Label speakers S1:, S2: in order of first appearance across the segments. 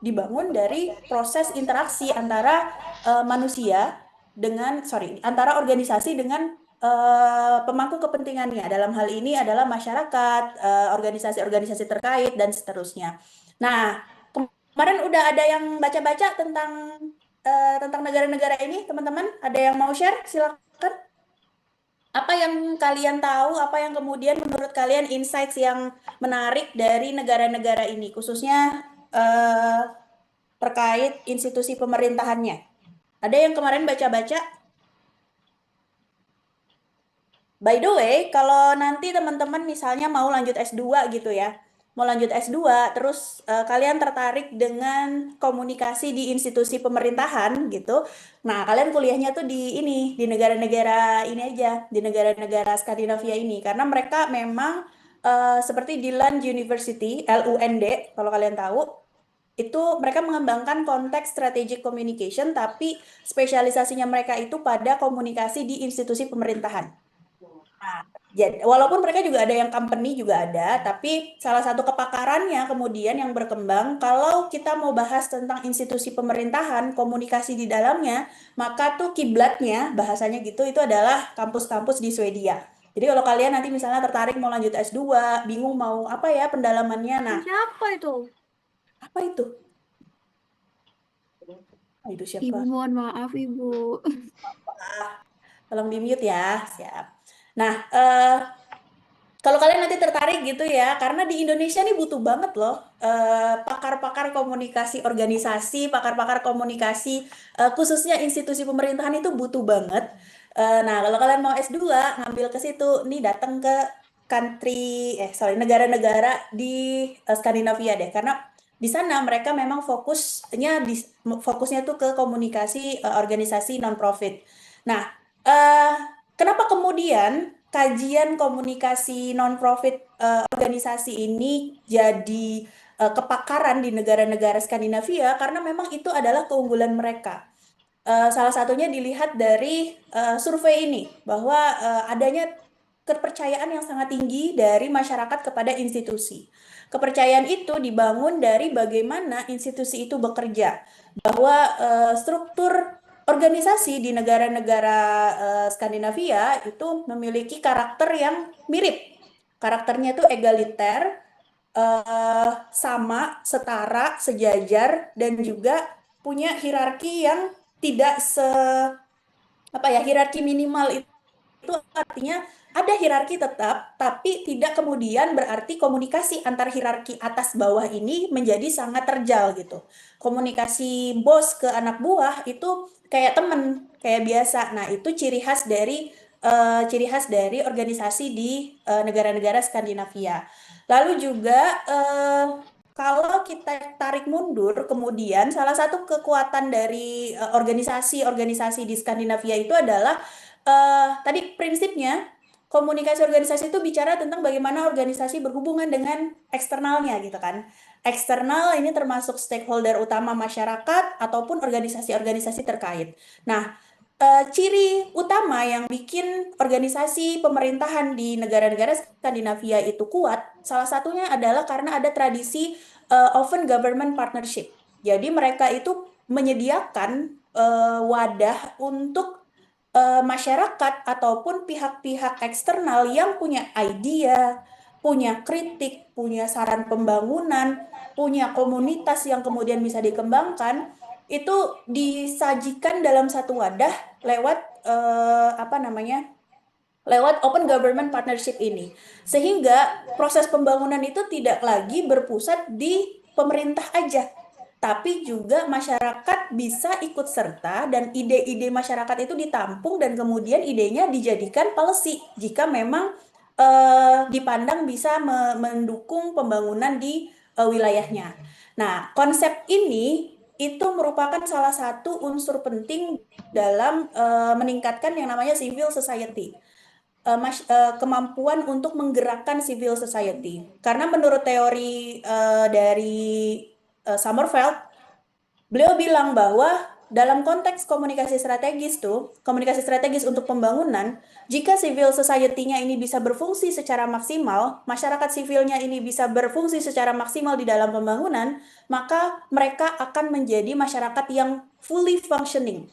S1: dibangun dari proses interaksi antara manusia antara organisasi dengan pemangku kepentingannya. Dalam hal ini adalah masyarakat, organisasi-organisasi terkait, dan seterusnya. Nah, kemarin udah ada yang baca-baca tentang negara-negara ini, teman-teman. Ada yang mau share? Silakan. Apa yang kalian tahu, apa yang kemudian menurut kalian insights yang menarik dari negara-negara ini, khususnya eh, terkait institusi pemerintahannya? Ada yang kemarin baca-baca? By the way, kalau nanti teman-teman misalnya mau lanjut S2 gitu ya, mau lanjut S2, terus kalian tertarik dengan komunikasi di institusi pemerintahan gitu. Nah, kalian kuliahnya tuh di negara-negara ini aja, di negara-negara Skandinavia ini. Karena mereka memang seperti di Lund University, LUND, kalau kalian tahu, itu mereka mengembangkan konteks strategic communication, tapi spesialisasinya mereka itu pada komunikasi di institusi pemerintahan. Nah, walaupun mereka juga ada yang company juga ada, tapi salah satu kepakarannya kemudian yang berkembang, kalau kita mau bahas tentang institusi pemerintahan, komunikasi di dalamnya, maka tuh kiblatnya, bahasanya gitu, itu adalah kampus-kampus di Swedia. Jadi kalau kalian nanti misalnya tertarik mau lanjut S2, bingung mau apa ya pendalamannya, nah
S2: Siapa itu?
S1: apa itu? Ah, itu siapa?
S2: Ibu mohon maaf Ibu.
S1: Tolong di mute ya, siap. Nah, kalau kalian nanti tertarik gitu ya, karena di Indonesia nih butuh banget loh pakar-pakar komunikasi organisasi, pakar-pakar komunikasi khususnya institusi pemerintahan itu butuh banget. Nah, kalau kalian mau S2 ngambil ke situ, nih datang ke negara-negara di Skandinavia deh, karena di sana mereka memang fokusnya tuh ke komunikasi organisasi non-profit. Nah, eh, kenapa kemudian kajian komunikasi non-profit organisasi ini jadi kepakaran di negara-negara Skandinavia karena memang itu adalah keunggulan mereka. Salah satunya dilihat dari survei ini bahwa adanya kepercayaan yang sangat tinggi dari masyarakat kepada institusi. Kepercayaan itu dibangun dari bagaimana institusi itu bekerja, bahwa struktur organisasi di negara-negara Skandinavia itu memiliki karakter yang mirip. Karakternya itu egaliter, sama, setara, sejajar, dan juga punya hierarki yang tidak apa ya, hierarki minimal itu artinya ada hierarki tetap, tapi tidak kemudian berarti komunikasi antar hierarki atas bawah ini menjadi sangat terjal gitu. Komunikasi bos ke anak buah itu kayak temen, kayak biasa. Nah, itu ciri khas dari organisasi di negara-negara Skandinavia. Lalu juga kalau kita tarik mundur, kemudian salah satu kekuatan dari organisasi-organisasi di Skandinavia itu adalah tadi prinsipnya komunikasi organisasi itu bicara tentang bagaimana organisasi berhubungan dengan eksternalnya gitu kan. Eksternal ini termasuk stakeholder utama masyarakat ataupun organisasi-organisasi terkait. Nah, ciri utama yang bikin organisasi pemerintahan di negara-negara Skandinavia itu kuat, salah satunya adalah karena ada tradisi open government partnership. Jadi mereka itu menyediakan wadah untuk masyarakat ataupun pihak-pihak eksternal yang punya ide, punya kritik, punya saran pembangunan, punya komunitas yang kemudian bisa dikembangkan, itu disajikan dalam satu wadah lewat apa namanya? Lewat open government partnership ini. Sehingga proses pembangunan itu tidak lagi berpusat di pemerintah aja, tapi juga masyarakat bisa ikut serta dan ide-ide masyarakat itu ditampung dan kemudian idenya dijadikan policy jika memang dipandang bisa mendukung pembangunan di wilayahnya. Nah, konsep ini itu merupakan salah satu unsur penting dalam meningkatkan yang namanya civil society, kemampuan untuk menggerakkan civil society. Karena menurut teori dari Summerfeld, beliau bilang bahwa dalam konteks komunikasi strategis untuk pembangunan, jika civil society-nya ini bisa berfungsi secara maksimal, masyarakat sipilnya ini bisa berfungsi secara maksimal di dalam pembangunan, maka mereka akan menjadi masyarakat yang fully functioning,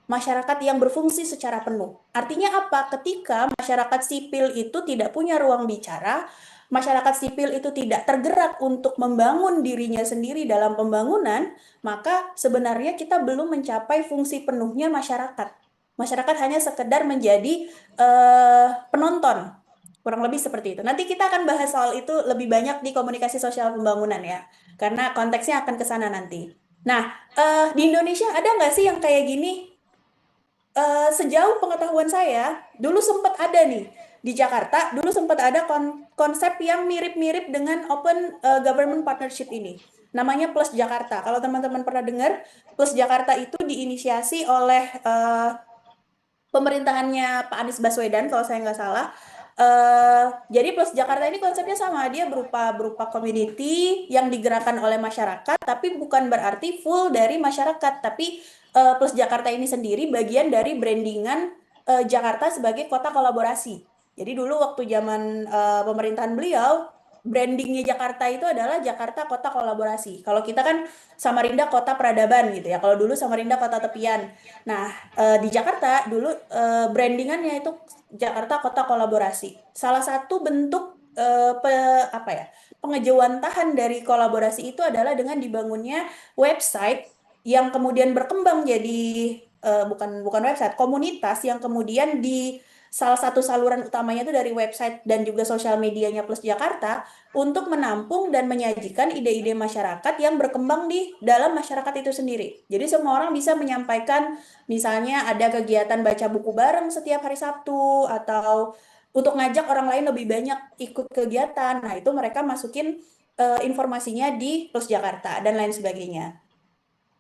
S1: masyarakat yang berfungsi secara penuh. Artinya apa? Ketika masyarakat sipil itu tidak punya ruang bicara, masyarakat sipil itu tidak tergerak untuk membangun dirinya sendiri dalam pembangunan, maka sebenarnya kita belum mencapai fungsi penuhnya masyarakat. Masyarakat hanya sekedar menjadi penonton, kurang lebih seperti itu. Nanti kita akan bahas soal itu lebih banyak di komunikasi sosial pembangunan ya, karena konteksnya akan ke sana nanti. Nah, di Indonesia ada nggak sih yang kayak gini? Sejauh pengetahuan saya, dulu sempat ada nih di Jakarta, dulu sempat ada konsep yang mirip-mirip dengan Open Government Partnership ini. Namanya Plus Jakarta. Kalau teman-teman pernah dengar, Plus Jakarta itu diinisiasi oleh pemerintahannya Pak Anies Baswedan kalau saya nggak salah. Jadi Plus Jakarta ini konsepnya sama, dia berupa berupa community yang digerakkan oleh masyarakat, tapi bukan berarti full dari masyarakat, tapi Plus Jakarta ini sendiri bagian dari brandingan Jakarta sebagai kota kolaborasi. Jadi dulu waktu zaman pemerintahan beliau, brandingnya Jakarta itu adalah Jakarta kota kolaborasi. Kalau kita kan Samarinda kota peradaban gitu ya. Kalau dulu Samarinda kota tepian. Nah, di Jakarta dulu brandingannya itu Jakarta Kota Kolaborasi. Salah satu bentuk apa ya, pengejawantahan dari kolaborasi itu adalah dengan dibangunnya website yang kemudian berkembang jadi bukan bukan website, komunitas yang kemudian di salah satu saluran utamanya itu dari website dan juga sosial medianya Plus Jakarta untuk menampung dan menyajikan ide-ide masyarakat yang berkembang di dalam masyarakat itu sendiri. Jadi semua orang bisa menyampaikan, misalnya ada kegiatan baca buku bareng setiap hari Sabtu, atau untuk ngajak orang lain lebih banyak ikut kegiatan. Nah, itu mereka masukin informasinya di Plus Jakarta dan lain sebagainya.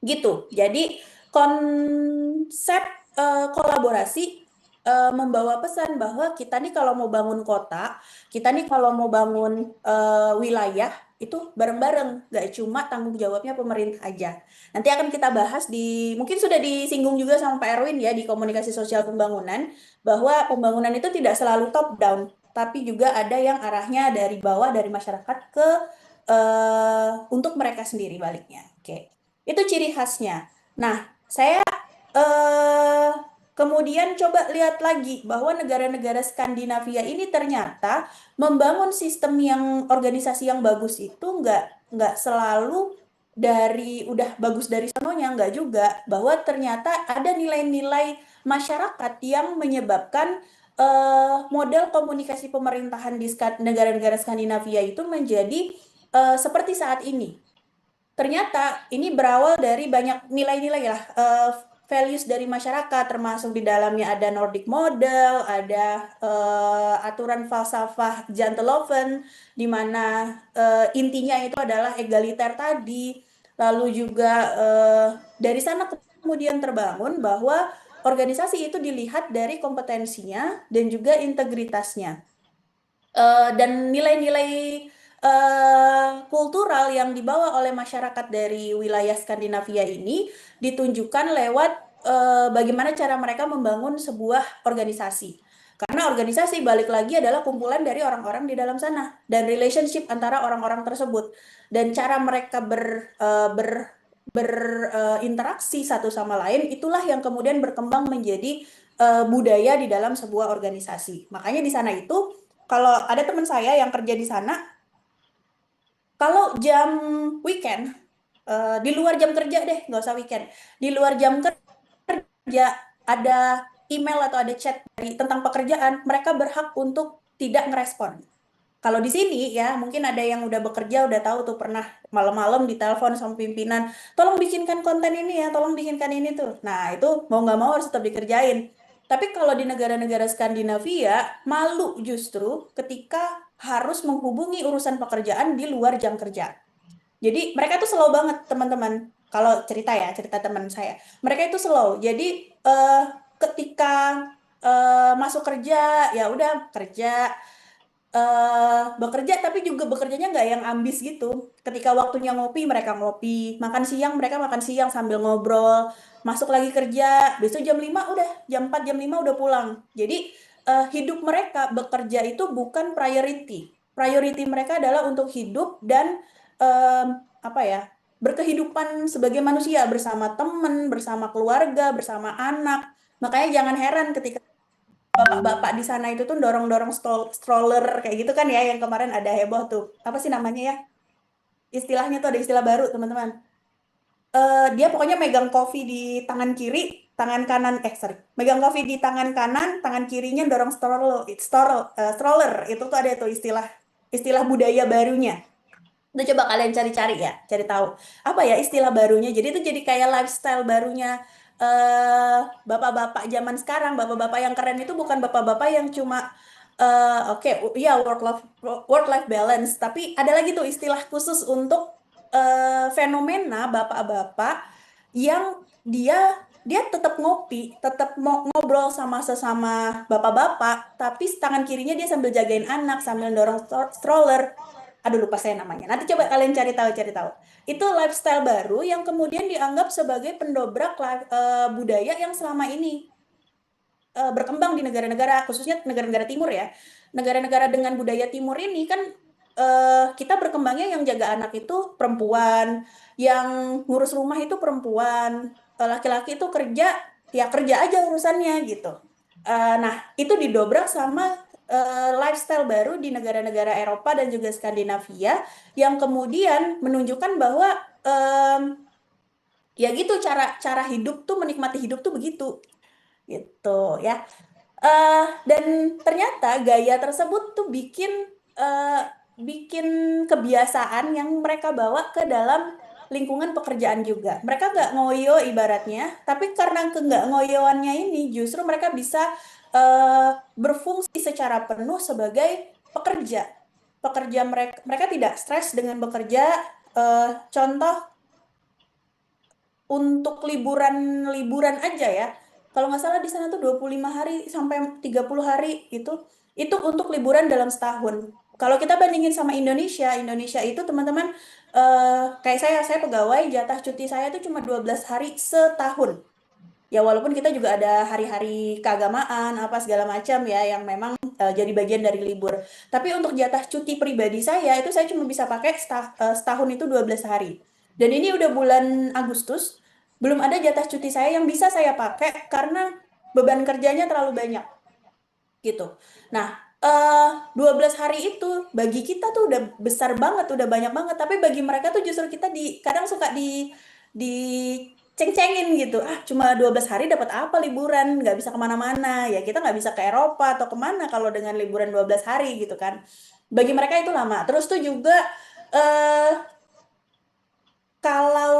S1: Gitu. Jadi konsep kolaborasi membawa pesan bahwa kita nih kalau mau bangun kota, kita nih kalau mau bangun wilayah itu bareng-bareng, nggak cuma tanggung jawabnya pemerintah aja. Nanti akan kita bahas mungkin sudah disinggung juga sama Pak Erwin ya di komunikasi sosial pembangunan, bahwa pembangunan itu tidak selalu top down, tapi juga ada yang arahnya dari bawah, dari masyarakat ke untuk mereka sendiri baliknya. Oke. Itu ciri khasnya. Nah, saya eh, kemudian coba lihat lagi bahwa negara-negara Skandinavia ini ternyata membangun sistem yang organisasi yang bagus itu nggak selalu dari udah bagus dari sononya, nggak juga, bahwa ternyata ada nilai-nilai masyarakat yang menyebabkan model komunikasi pemerintahan di negara-negara Skandinavia itu menjadi seperti saat ini. Ternyata ini berawal dari banyak nilai-nilai lah, values dari masyarakat, termasuk di dalamnya ada Nordic Model, ada aturan falsafah Janteloven, di mana intinya itu adalah egaliter tadi. Lalu juga dari sana kemudian terbangun bahwa organisasi itu dilihat dari kompetensinya dan juga integritasnya. Dan nilai-nilai kultural yang dibawa oleh masyarakat dari wilayah Skandinavia ini ditunjukkan lewat bagaimana cara mereka membangun sebuah organisasi. Karena organisasi balik lagi adalah kumpulan dari orang-orang di dalam sana dan relationship antara orang-orang tersebut, dan cara mereka berinteraksi satu sama lain itulah yang kemudian berkembang menjadi budaya di dalam sebuah organisasi. Makanya di sana itu, kalau ada teman saya yang kerja di sana, kalau jam weekend, di luar jam kerja deh, nggak usah weekend, di luar jam kerja ada email atau ada chat tentang pekerjaan, mereka berhak untuk tidak ngerespon. Kalau di sini ya, mungkin ada yang udah bekerja, udah tahu tuh, pernah malam-malam ditelepon sama pimpinan, tolong bikinkan konten ini ya, tolong bikinkan ini tuh. Nah, itu mau nggak mau harus tetap dikerjain. Tapi kalau di negara-negara Skandinavia, malu justru ketika harus menghubungi urusan pekerjaan di luar jam kerja. Jadi mereka tuh slow banget, teman-teman. Kalau cerita ya, cerita teman saya. Mereka itu slow. Jadi ketika masuk kerja, ya udah kerja. bekerja tapi juga bekerjanya nggak yang ambis gitu. Ketika waktunya ngopi mereka ngopi, makan siang mereka makan siang sambil ngobrol, masuk lagi kerja, besok jam 5 udah, jam 4 jam 5 udah pulang. Jadi hidup mereka bekerja itu bukan priority. Priority mereka adalah untuk hidup dan em, apa ya? Berkehidupan sebagai manusia bersama teman, bersama keluarga, bersama anak. Makanya jangan heran ketika bapak-bapak di sana itu tuh dorong-dorong stroller kayak gitu kan ya, yang kemarin ada heboh tuh. Apa sih namanya ya? Istilahnya tuh ada istilah baru, teman-teman. Dia pokoknya megang kopi di tangan kiri, tangan kanan, sorry. Megang kopi di tangan kanan, tangan kirinya dorong stroller. Itu tuh ada tuh istilah istilah budaya barunya. Itu coba kalian cari-cari ya, cari tahu. Apa ya istilah barunya? Jadi itu jadi kayak lifestyle barunya eh bapak-bapak zaman sekarang. Bapak-bapak yang keren itu bukan bapak-bapak yang cuma oke, ya work life balance, tapi ada lagi tuh istilah khusus untuk fenomena bapak-bapak yang dia dia tetap ngopi, tetap mau ngobrol sama sesama bapak-bapak, tapi tangan kirinya dia sambil jagain anak, sambil dorong stroller. Aduh lupa saya namanya. Nanti coba kalian cari tahu, cari tahu. Itu lifestyle baru yang kemudian dianggap sebagai pendobrak budaya yang selama ini berkembang di negara-negara, khususnya negara-negara timur ya. Negara-negara dengan budaya timur ini kan kita berkembangnya yang jaga anak itu perempuan, yang ngurus rumah itu perempuan, laki-laki itu kerja, ya kerja aja urusannya gitu. Nah, itu didobrak sama lifestyle baru di negara-negara Eropa dan juga Skandinavia yang kemudian menunjukkan bahwa ya gitu cara cara hidup tuh menikmati hidup tuh begitu gitu ya. Dan ternyata gaya tersebut tuh eh, bikin kebiasaan yang mereka bawa ke dalam lingkungan pekerjaan juga. Mereka nggak ngoyo ibaratnya, tapi karena ke nggak ngoyoannya ini justru mereka bisa berfungsi secara penuh sebagai pekerja. Pekerja mereka tidak stres dengan bekerja. Contoh untuk liburan aja ya. Kalau nggak salah di sana tuh 25 hari sampai 30 hari itu untuk liburan dalam setahun. Kalau kita bandingin sama Indonesia, Indonesia itu teman-teman kayak saya pegawai jatah cuti saya itu cuma 12 hari setahun. Ya walaupun kita juga ada hari-hari keagamaan apa segala macam ya yang memang jadi bagian dari libur. Tapi untuk jatah cuti pribadi saya itu saya cuma bisa pakai setahun itu 12 hari. Dan ini udah bulan Agustus, belum ada jatah cuti saya yang bisa saya pakai karena beban kerjanya terlalu banyak gitu. Nah, 12 hari itu bagi kita tuh udah besar banget, udah banyak banget. Tapi bagi mereka tuh justru kita kadang suka di ceng-cengin gitu. Ah, cuma 12 hari dapat apa liburan? Nggak bisa kemana-mana. Ya kita nggak bisa ke Eropa atau kemana kalau dengan liburan 12 hari gitu kan. Bagi mereka itu lama. Terus tuh juga eh kalau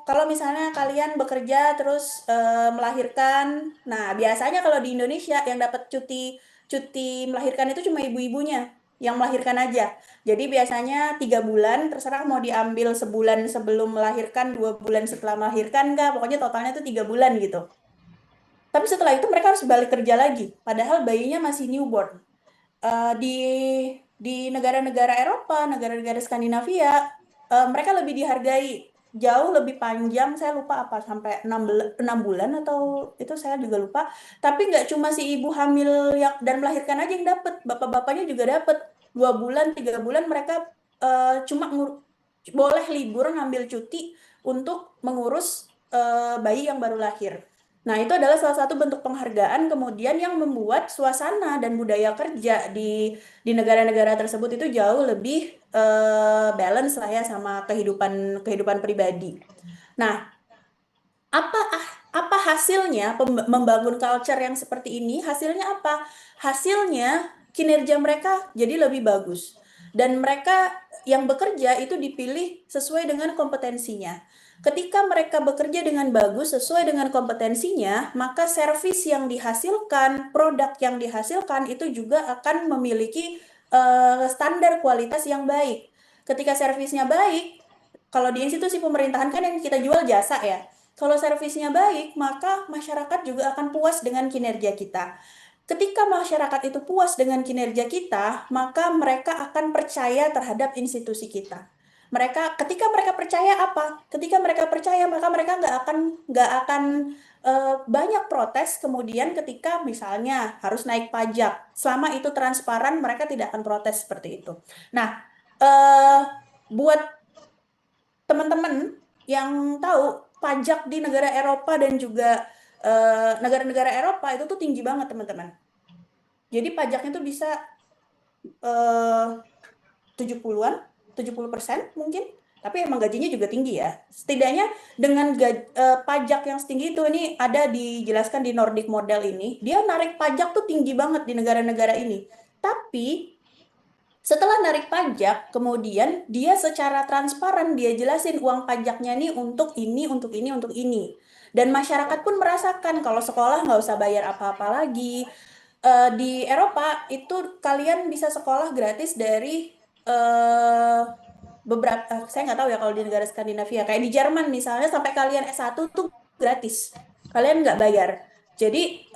S1: kalau misalnya kalian bekerja terus melahirkan, nah biasanya kalau di Indonesia yang dapat cuti cuti melahirkan itu cuma ibu-ibunya yang melahirkan aja. Jadi biasanya 3 bulan, terserah mau diambil sebulan sebelum melahirkan, 2 bulan setelah melahirkan nggak, pokoknya totalnya itu 3 bulan gitu. Tapi setelah itu mereka harus balik kerja lagi, padahal bayinya masih newborn. Di negara-negara Eropa, negara-negara Skandinavia, mereka lebih dihargai jauh lebih panjang. Saya lupa apa sampai 6 bulan atau itu saya juga lupa. Tapi nggak cuma si ibu hamil yang dan melahirkan aja yang dapat, bapak-bapaknya juga dapat 2 bulan, 3 bulan mereka cuma boleh libur ngambil cuti untuk mengurus bayi yang baru lahir. Nah, itu adalah salah satu bentuk penghargaan kemudian yang membuat suasana dan budaya kerja di negara-negara tersebut itu jauh lebih balance lah ya sama kehidupan kehidupan pribadi. Nah, apa apa hasilnya membangun culture yang seperti ini? Hasilnya apa? Hasilnya kinerja mereka jadi lebih bagus. Dan mereka yang bekerja itu dipilih sesuai dengan kompetensinya. Ketika mereka bekerja dengan bagus sesuai dengan kompetensinya, maka servis yang dihasilkan, produk yang dihasilkan itu juga akan memiliki standar kualitas yang baik. Ketika servisnya baik, kalau di institusi pemerintahan kan yang kita jual jasa ya. Kalau servisnya baik, maka masyarakat juga akan puas dengan kinerja kita. Ketika masyarakat itu puas dengan kinerja kita, maka mereka akan percaya terhadap institusi kita. Ketika mereka percaya apa? Ketika mereka percaya, maka mereka nggak akan banyak protes. Kemudian ketika misalnya harus naik pajak, selama itu transparan, mereka tidak akan protes seperti itu. Nah, buat teman-teman yang tahu pajak di negara Eropa dan juga negara-negara Eropa itu tuh tinggi banget teman-teman. Jadi pajaknya tuh bisa 70-an, 70% mungkin. Tapi emang gajinya juga tinggi ya. Setidaknya dengan pajak yang setinggi itu, ini ada dijelaskan di Nordic Model ini, dia narik pajak tuh tinggi banget di negara-negara ini. Tapi setelah narik pajak, kemudian dia secara transparan dia jelasin uang pajaknya nih untuk ini, untuk ini, untuk ini. Dan masyarakat pun merasakan kalau sekolah nggak usah bayar apa-apa lagi. Di Eropa itu kalian bisa sekolah gratis dari beberapa, saya nggak tahu ya kalau di negara Skandinavia. Kayak di Jerman misalnya sampai kalian S1 tuh gratis. Kalian nggak bayar. Jadi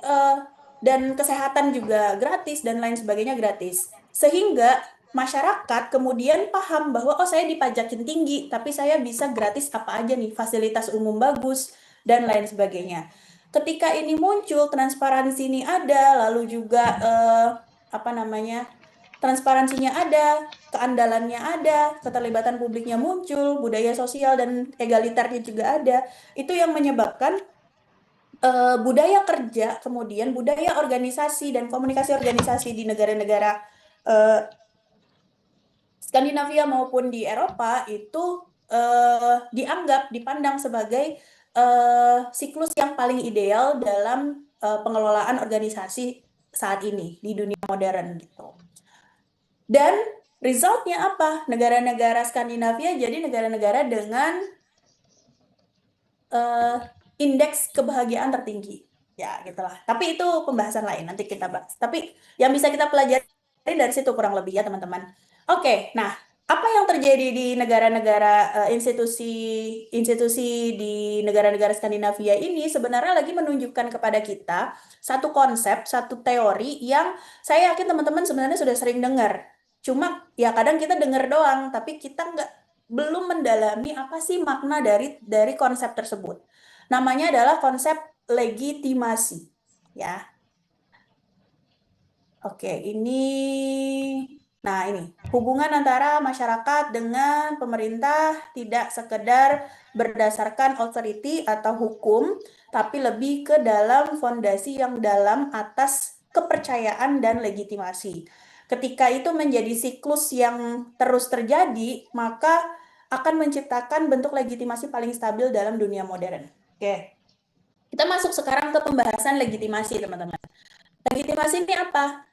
S1: dan kesehatan juga gratis dan lain sebagainya gratis. Sehingga masyarakat kemudian paham bahwa oh saya dipajakin tinggi, tapi saya bisa gratis apa aja nih, fasilitas umum bagus dan lain sebagainya. Ketika ini muncul, transparansi ini ada, lalu juga apa namanya? Transparansinya ada, keandalannya ada, keterlibatan publiknya muncul, budaya sosial dan egaliternya juga ada. Itu yang menyebabkan budaya kerja, kemudian budaya organisasi dan komunikasi organisasi di negara-negara Skandinavia maupun di Eropa itu dipandang sebagai siklus yang paling ideal dalam pengelolaan organisasi saat ini di dunia modern gitu. Dan resultnya apa? Negara-negara Skandinavia jadi negara-negara dengan indeks kebahagiaan tertinggi. Ya, gitulah. Tapi itu pembahasan lain, nanti kita bahas. Tapi yang bisa kita pelajari dari situ kurang lebih ya, teman-teman. Oke, nah, apa yang terjadi di negara-negara institusi di negara-negara Skandinavia ini sebenarnya lagi menunjukkan kepada kita satu konsep, satu teori yang saya yakin teman-teman sebenarnya sudah sering dengar. Cuma ya kadang kita dengar doang, tapi kita belum mendalami apa sih makna dari konsep tersebut. Namanya adalah konsep legitimasi, ya. Oke, nah ini hubungan antara masyarakat dengan pemerintah tidak sekedar berdasarkan authority atau hukum, tapi lebih ke dalam fondasi yang dalam atas kepercayaan dan legitimasi. Ketika itu menjadi siklus yang terus terjadi, maka akan menciptakan bentuk legitimasi paling stabil dalam dunia modern. Oke, kita masuk sekarang ke pembahasan legitimasi, teman-teman. Legitimasi ini apa?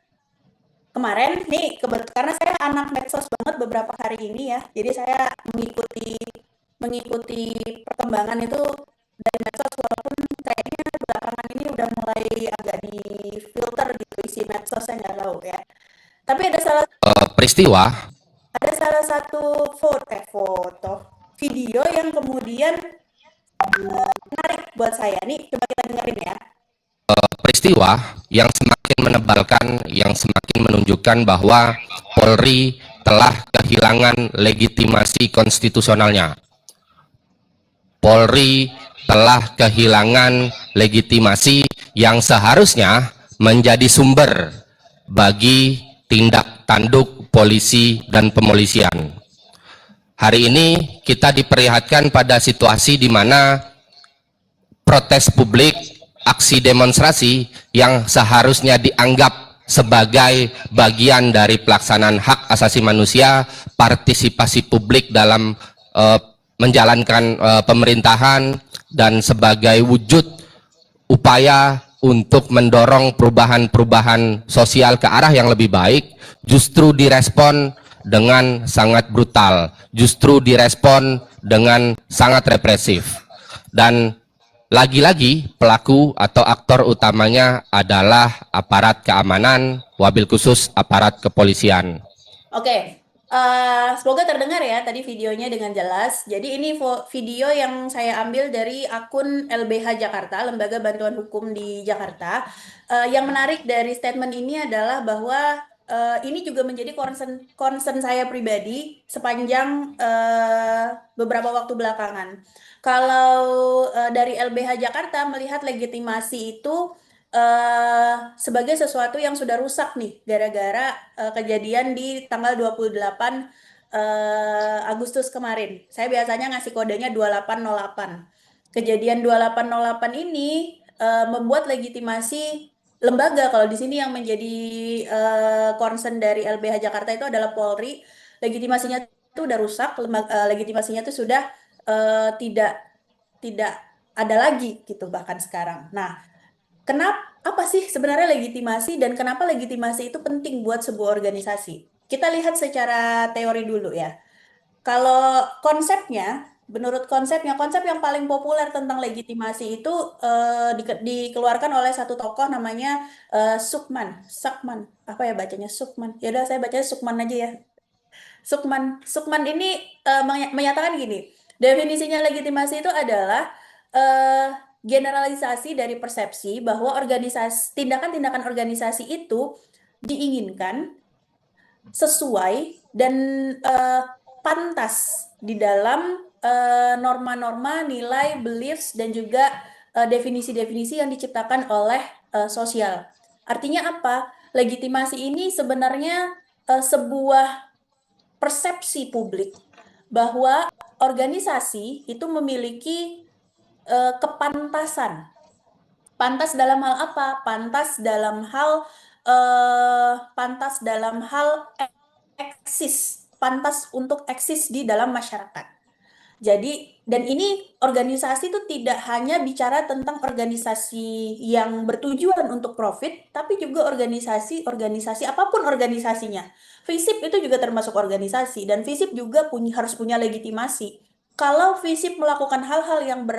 S1: Kemarin nih, karena saya anak medsos banget beberapa hari ini ya, jadi saya mengikuti perkembangan itu dari medsos, walaupun kayaknya belakangan ini udah mulai agak di filter gitu isi medsos, saya nggak tahu ya. Tapi ada salah satu foto video yang kemudian menarik buat saya nih, coba kita dengerin ya.
S2: Peristiwa yang semakin menebalkan, yang semakin menunjukkan bahwa Polri telah kehilangan legitimasi konstitusionalnya. Polri telah kehilangan legitimasi yang seharusnya menjadi sumber bagi tindak tanduk polisi dan pemolisian. Hari ini kita diperlihatkan pada situasi di mana protes publik, aksi demonstrasi yang seharusnya dianggap sebagai bagian dari pelaksanaan hak asasi manusia, partisipasi publik dalam menjalankan pemerintahan, dan sebagai wujud upaya untuk mendorong perubahan-perubahan sosial ke arah yang lebih baik, justru direspon dengan sangat brutal, justru direspon dengan sangat represif. Dan lagi-lagi pelaku atau aktor utamanya adalah aparat keamanan, wabil khusus aparat kepolisian.
S1: Oke, Semoga terdengar ya tadi videonya dengan jelas. Jadi ini video yang saya ambil dari akun LBH Jakarta, Lembaga Bantuan Hukum di Jakarta. Yang menarik dari statement ini adalah bahwa ini juga menjadi concern saya pribadi sepanjang beberapa waktu belakangan. Kalau dari LBH Jakarta melihat legitimasi itu sebagai sesuatu yang sudah rusak nih gara-gara kejadian di tanggal 28 Agustus kemarin. Saya biasanya ngasih kodenya 2808. Kejadian 2808 ini membuat legitimasi lembaga, kalau di sini yang menjadi concern dari LBH Jakarta itu adalah Polri. Legitimasinya itu udah rusak, legitimasinya itu sudah tidak tidak ada lagi gitu bahkan sekarang. Nah, apa sih sebenarnya legitimasi dan kenapa legitimasi itu penting buat sebuah organisasi? Kita lihat secara teori dulu ya. Kalau konsepnya, menurut konsepnya, konsep yang paling populer tentang legitimasi itu dikeluarkan oleh satu tokoh namanya Sukman. Apa ya bacanya Sukman? Ya udah saya bacanya Sukman aja ya. Sukman ini menyatakan gini, definisinya legitimasi itu adalah eh, generalisasi dari persepsi bahwa tindakan-tindakan organisasi itu diinginkan sesuai dan eh, pantas di dalam norma-norma, nilai, beliefs, dan juga definisi-definisi yang diciptakan oleh sosial. Artinya apa? Legitimasi ini sebenarnya sebuah persepsi publik bahwa organisasi itu memiliki kepantasan. Pantas dalam hal apa? Pantas dalam hal eksis, pantas untuk eksis di dalam masyarakat. Jadi, dan ini organisasi itu tidak hanya bicara tentang organisasi yang bertujuan untuk profit, tapi juga organisasi apapun organisasinya. FISIP itu juga termasuk organisasi, dan FISIP juga harus punya legitimasi. Kalau FISIP melakukan hal-hal yang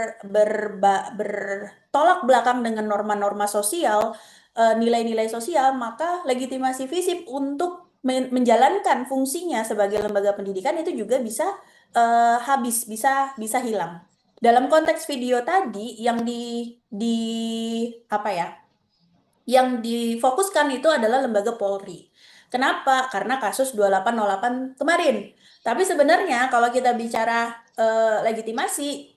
S1: bertolak belakang dengan norma-norma sosial, nilai-nilai sosial, maka legitimasi FISIP untuk menjalankan fungsinya sebagai lembaga pendidikan itu juga bisa habis, bisa hilang. Dalam konteks video tadi yang di apa ya? Yang difokuskan itu adalah lembaga Polri. Kenapa? Karena kasus 2808 kemarin. Tapi sebenarnya kalau kita bicara legitimasi,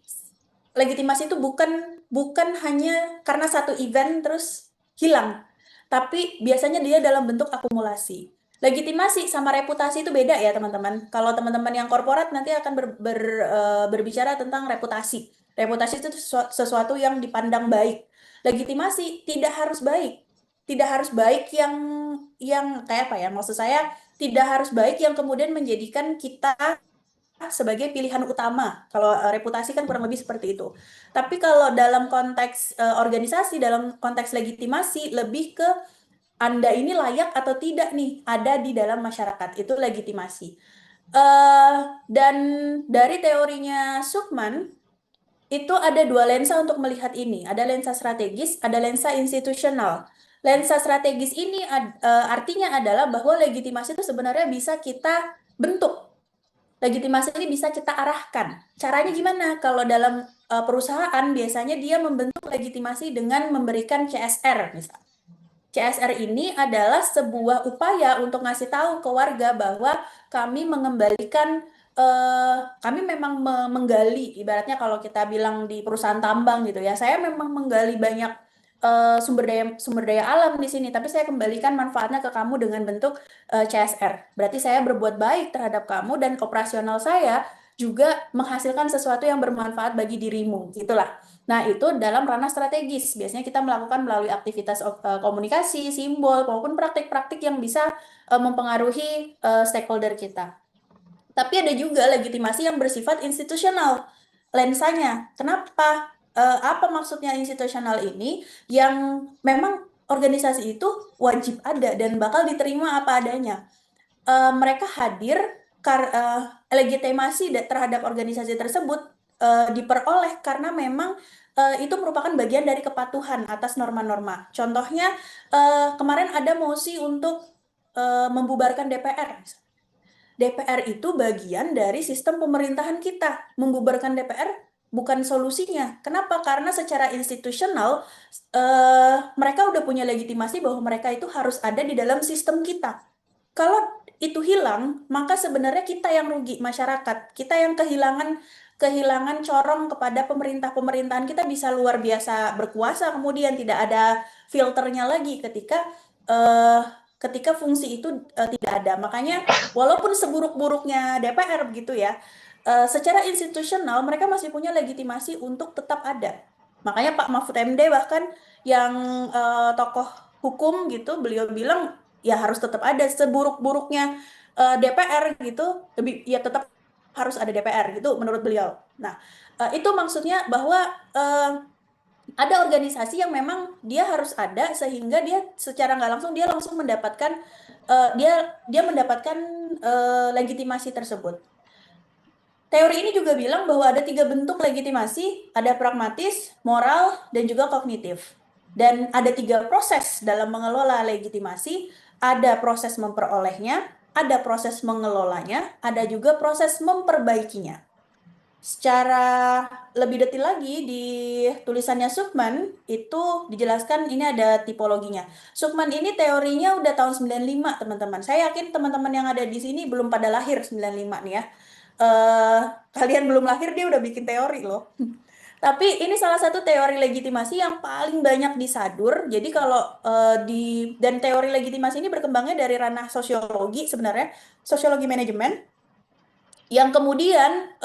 S1: legitimasi itu bukan hanya karena satu event terus hilang, tapi biasanya dia dalam bentuk akumulasi. Legitimasi sama reputasi itu beda ya teman-teman. Kalau teman-teman yang korporat nanti akan berbicara tentang reputasi. Reputasi itu sesuatu yang dipandang baik. Legitimasi tidak harus baik. Tidak harus baik yang kayak apa ya? Maksud saya tidak harus baik yang kemudian menjadikan kita sebagai pilihan utama. Kalau reputasi kan kurang lebih seperti itu. Tapi kalau dalam konteks organisasi, dalam konteks legitimasi, lebih ke Anda ini layak atau tidak nih ada di dalam masyarakat. Itu legitimasi. Dan dari teorinya Sukman, itu ada dua lensa untuk melihat ini. Ada lensa strategis, ada lensa institusional. Lensa strategis ini artinya adalah bahwa legitimasi itu sebenarnya bisa kita bentuk. Legitimasi ini bisa kita arahkan. Caranya gimana? Kalau dalam perusahaan biasanya dia membentuk legitimasi dengan memberikan CSR misalnya. CSR ini adalah sebuah upaya untuk ngasih tahu ke warga bahwa kami mengembalikan kami memang menggali, ibaratnya kalau kita bilang di perusahaan tambang gitu ya, saya memang menggali banyak sumber daya alam di sini, tapi saya kembalikan manfaatnya ke kamu dengan bentuk CSR. Berarti saya berbuat baik terhadap kamu dan operasional saya juga menghasilkan sesuatu yang bermanfaat bagi dirimu, gitulah. Nah, itu dalam ranah strategis. Biasanya kita melakukan melalui aktivitas komunikasi, simbol, maupun praktik-praktik yang bisa mempengaruhi stakeholder kita. Tapi ada juga legitimasi yang bersifat institusional. Lensanya, kenapa? Apa maksudnya institusional ini? Yang memang organisasi itu wajib ada dan bakal diterima apa adanya. Mereka hadir legitimasi terhadap organisasi tersebut diperoleh karena memang itu merupakan bagian dari kepatuhan atas norma-norma. Contohnya kemarin ada mosi untuk membubarkan DPR. DPR itu bagian dari sistem pemerintahan kita. Membubarkan DPR bukan solusinya. Kenapa? Karena secara institusional mereka udah punya legitimasi bahwa mereka itu harus ada di dalam sistem kita. Kalau itu hilang, maka sebenarnya kita yang rugi, masyarakat. Kita yang kehilangan kehilangan corong kepada pemerintahan kita bisa luar biasa berkuasa, kemudian tidak ada filternya lagi eh, ketika fungsi itu tidak ada. Makanya walaupun seburuk-buruknya DPR begitu ya, secara institusional mereka masih punya legitimasi untuk tetap ada. Makanya Pak Mahfud MD bahkan yang tokoh hukum gitu, beliau bilang ya harus tetap ada seburuk-buruknya DPR gitu, lebih ya tetap harus ada DPR gitu menurut beliau. Nah, itu maksudnya bahwa eh, ada organisasi yang memang dia harus ada sehingga dia secara nggak langsung dia langsung mendapatkan dia mendapatkan legitimasi tersebut. Teori ini juga bilang bahwa ada 3 bentuk legitimasi, ada pragmatis, moral, dan juga kognitif. Dan ada 3 proses dalam mengelola legitimasi, ada proses memperolehnya, ada proses mengelolanya, ada juga proses memperbaikinya. Secara lebih detail lagi di tulisannya Sukman itu dijelaskan ini ada tipologinya. Sukman ini teorinya udah tahun 95 teman-teman. Saya yakin teman-teman yang ada di sini belum pada lahir 95 nih ya. Eh kalian belum lahir dia udah bikin teori loh. Tapi ini salah satu teori legitimasi yang paling banyak disadur. Jadi kalau dan teori legitimasi ini berkembangnya dari ranah sosiologi sebenarnya, sosiologi manajemen yang kemudian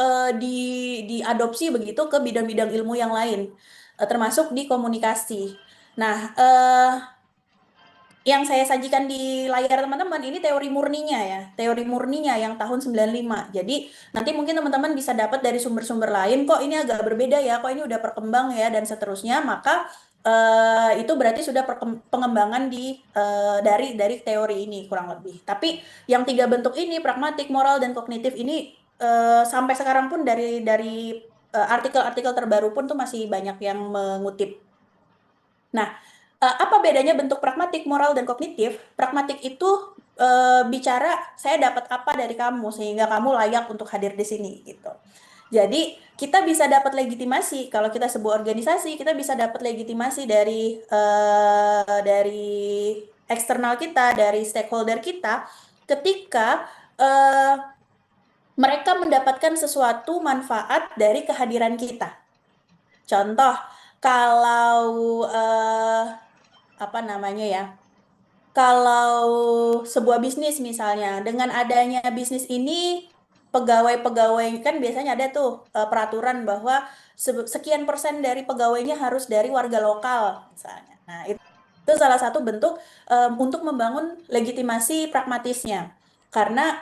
S1: diadopsi begitu ke bidang-bidang ilmu yang lain, termasuk di komunikasi. Nah, yang saya sajikan di layar teman-teman ini teori murninya ya, teori murninya yang tahun 95. Jadi nanti mungkin teman-teman bisa dapat dari sumber-sumber lain, kok ini agak berbeda ya, kok ini udah berkembang ya dan seterusnya, maka itu berarti sudah pengembangan dari teori ini kurang lebih. Tapi yang 3 bentuk ini, pragmatik, moral, dan kognitif ini sampai sekarang pun dari artikel-artikel terbaru pun tuh masih banyak yang mengutip. Nah, apa bedanya bentuk pragmatik, moral, dan kognitif? Pragmatik itu bicara saya dapat apa dari kamu sehingga kamu layak untuk hadir di sini gitu. Jadi kita bisa dapat legitimasi kalau kita sebuah organisasi, kita bisa dapat legitimasi dari eksternal kita, dari stakeholder kita, ketika eh, mereka mendapatkan sesuatu manfaat dari kehadiran kita. Contoh, kalau apa namanya ya? Kalau sebuah bisnis misalnya, dengan adanya bisnis ini, pegawai-pegawai kan biasanya ada tuh peraturan bahwa sekian persen dari pegawainya harus dari warga lokal misalnya. Nah, itu salah satu bentuk untuk membangun legitimasi pragmatisnya. Karena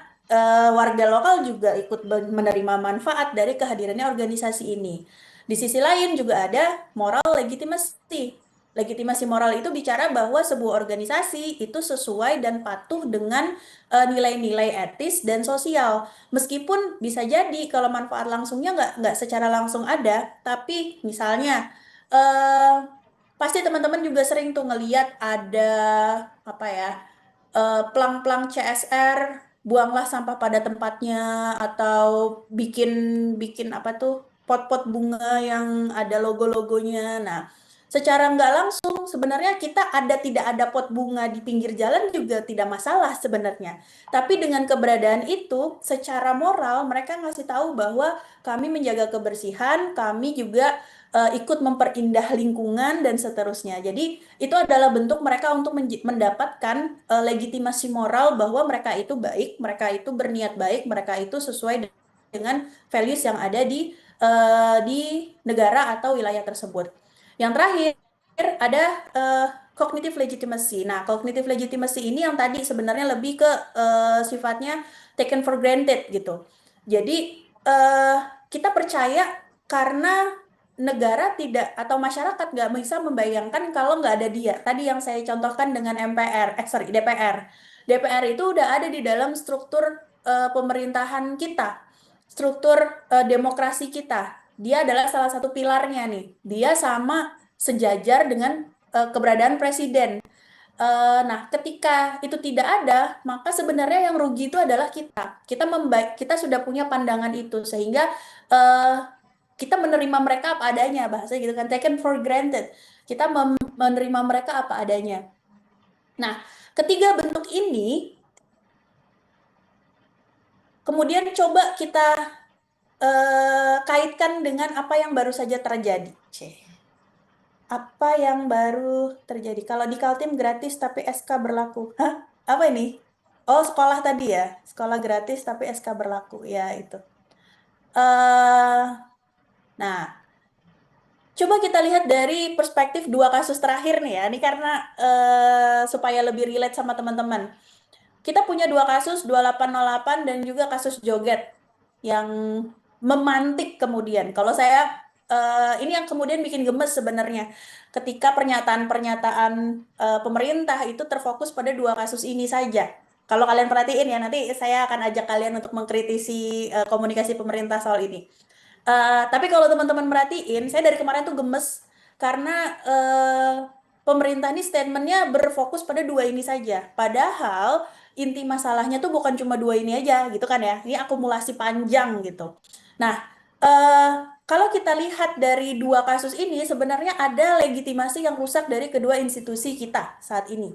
S1: warga lokal juga ikut menerima manfaat dari kehadirannya organisasi ini. Di sisi lain juga ada moral legitimasi. Legitimasi moral itu bicara bahwa sebuah organisasi itu sesuai dan patuh dengan nilai-nilai etis dan sosial. Meskipun bisa jadi kalau manfaat langsungnya nggak secara langsung ada, tapi misalnya eh, pasti teman-teman juga sering tuh ngeliat ada apa ya plang-plang CSR, buanglah sampah pada tempatnya atau bikin bikin apa tuh pot-pot bunga yang ada logo-logonya. Nah, secara nggak langsung sebenarnya kita ada tidak ada pot bunga di pinggir jalan juga tidak masalah sebenarnya. Tapi dengan keberadaan itu, secara moral mereka ngasih tahu bahwa kami menjaga kebersihan, kami juga ikut memperindah lingkungan dan seterusnya. Jadi itu adalah bentuk mereka untuk mendapatkan legitimasi moral bahwa mereka itu baik, mereka itu berniat baik, mereka itu sesuai dengan values yang ada di negara atau wilayah tersebut. Yang terakhir ada cognitive legitimacy. Nah, cognitive legitimacy ini yang tadi sebenarnya lebih ke sifatnya taken for granted gitu. Jadi kita percaya karena negara tidak atau masyarakat nggak bisa membayangkan kalau nggak ada dia. Tadi yang saya contohkan dengan MPR, sorry DPR. DPR itu udah ada di dalam struktur pemerintahan kita, struktur demokrasi kita. Dia adalah salah satu pilarnya nih. Dia sama sejajar dengan keberadaan presiden. Nah, ketika itu tidak ada, maka sebenarnya yang rugi itu adalah kita. Kita sudah punya pandangan itu sehingga eh, kita menerima mereka apa adanya, bahasa gitu kan, taken for granted. Kita menerima mereka apa adanya. Nah, ketiga bentuk ini kemudian coba kita kaitkan dengan apa yang baru saja terjadi. Apa yang baru terjadi? Kalau di Kaltim gratis tapi SK berlaku. Hah? Apa ini? Oh, sekolah tadi ya. Sekolah gratis tapi SK berlaku. Ya, itu. eh nah, coba kita lihat dari perspektif dua kasus terakhir nih ya. Ini karena supaya lebih relate sama teman-teman. Kita punya dua kasus, 2808 dan juga kasus joget yang memantik kemudian. Kalau saya, ini yang kemudian bikin gemes sebenarnya. Ketika pernyataan-pernyataan pemerintah itu terfokus pada dua kasus ini saja. Kalau kalian perhatiin ya, nanti saya akan ajak kalian untuk mengkritisi komunikasi pemerintah soal ini. Tapi kalau teman-teman merhatiin, saya dari kemarin tuh gemes karena pemerintah ini statementnya berfokus pada dua ini saja. Padahal inti masalahnya tuh bukan cuma dua ini aja, gitu kan ya? Ini akumulasi panjang gitu. Nah, eh, kalau kita lihat dari dua kasus ini, sebenarnya ada legitimasi yang rusak dari kedua institusi kita saat ini.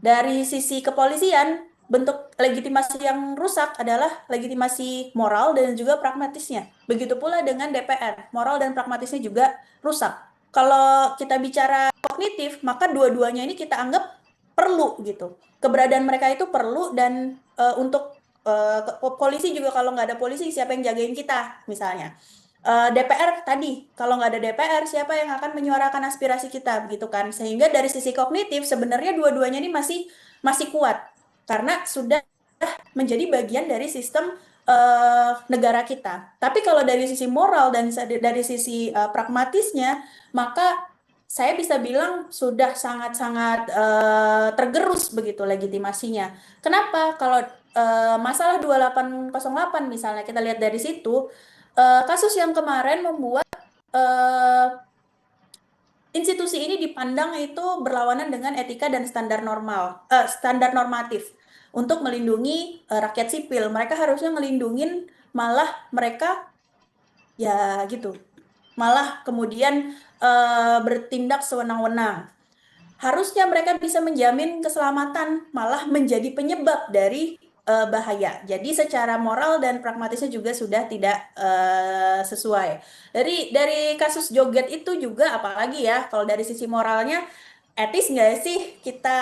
S1: Dari sisi kepolisian, bentuk legitimasi yang rusak adalah legitimasi moral dan juga pragmatisnya. Begitu pula dengan DPR, moral dan pragmatisnya juga rusak. Kalau kita bicara kognitif, maka dua-duanya ini kita anggap perlu gitu. Keberadaan mereka itu perlu dan untuk polisi juga, kalau nggak ada polisi siapa yang jagain kita misalnya. DPR tadi, kalau nggak ada DPR, siapa yang akan menyuarakan aspirasi kita, begitu kan? Sehingga dari sisi kognitif, sebenarnya dua-duanya ini masih masih kuat, karena sudah menjadi bagian dari sistem negara kita. Tapi kalau dari sisi moral dan dari sisi pragmatisnya, maka saya bisa bilang sudah sangat-sangat tergerus begitu legitimasinya. Kenapa? Kalau masalah 2808 misalnya kita lihat dari situ, kasus yang kemarin membuat eh, institusi ini dipandang itu berlawanan dengan etika dan standar normatif untuk melindungi rakyat sipil. Mereka harusnya ngelindungin, malah mereka ya gitu, malah kemudian bertindak sewenang-wenang. Harusnya mereka bisa menjamin keselamatan, malah menjadi penyebab dari bahaya. Jadi secara moral dan pragmatisnya juga sudah tidak sesuai. Dari kasus joget itu juga, apalagi ya, kalau dari sisi moralnya, etis nggak sih kita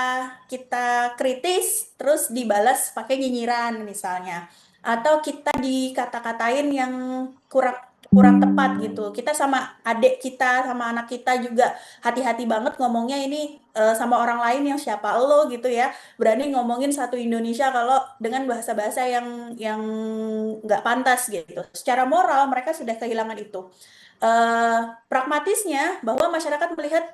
S1: kita kritis terus dibalas pakai nyinyiran misalnya, atau kita dikata-katain yang kurang kurang tepat gitu. Kita sama adik kita, sama anak kita juga hati-hati banget ngomongnya ini sama orang lain yang siapa lo gitu ya. Berani ngomongin satu Indonesia kalau dengan bahasa-bahasa yang nggak pantas gitu. Secara moral mereka sudah kehilangan itu. Pragmatisnya bahwa masyarakat melihat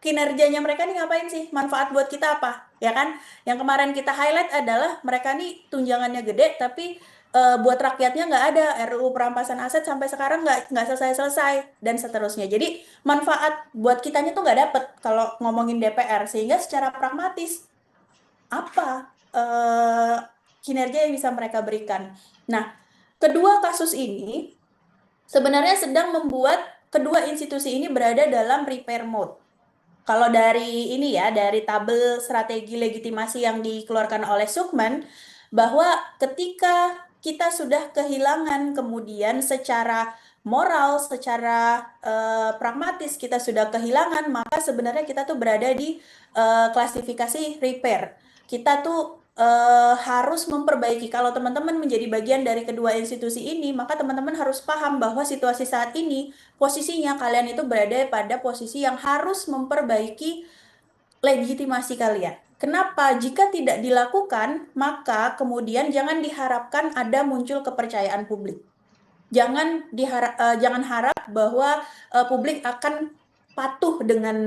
S1: kinerjanya mereka nih ngapain sih? Manfaat buat kita apa? Ya kan? Yang kemarin kita highlight adalah mereka nih tunjangannya gede tapi buat rakyatnya nggak ada. RUU perampasan aset sampai sekarang nggak selesai-selesai dan seterusnya. Jadi manfaat buat kitanya tuh nggak dapet kalau ngomongin DPR, sehingga secara pragmatis apa kinerja yang bisa mereka berikan. Nah, kedua kasus ini sebenarnya sedang membuat kedua institusi ini berada dalam repair mode. Kalau dari ini ya, dari tabel strategi legitimasi yang dikeluarkan oleh Sukman, bahwa ketika kita sudah kehilangan kemudian secara moral, secara pragmatis kita sudah kehilangan, maka sebenarnya kita tuh berada di klasifikasi repair. Kita tuh harus memperbaiki. Kalau teman-teman menjadi bagian dari kedua institusi ini, maka teman-teman harus paham bahwa situasi saat ini, posisinya kalian itu berada pada posisi yang harus memperbaiki legitimasi kalian. Kenapa? Jika tidak dilakukan, maka kemudian jangan diharapkan ada muncul kepercayaan publik. Jangan harap bahwa publik akan patuh dengan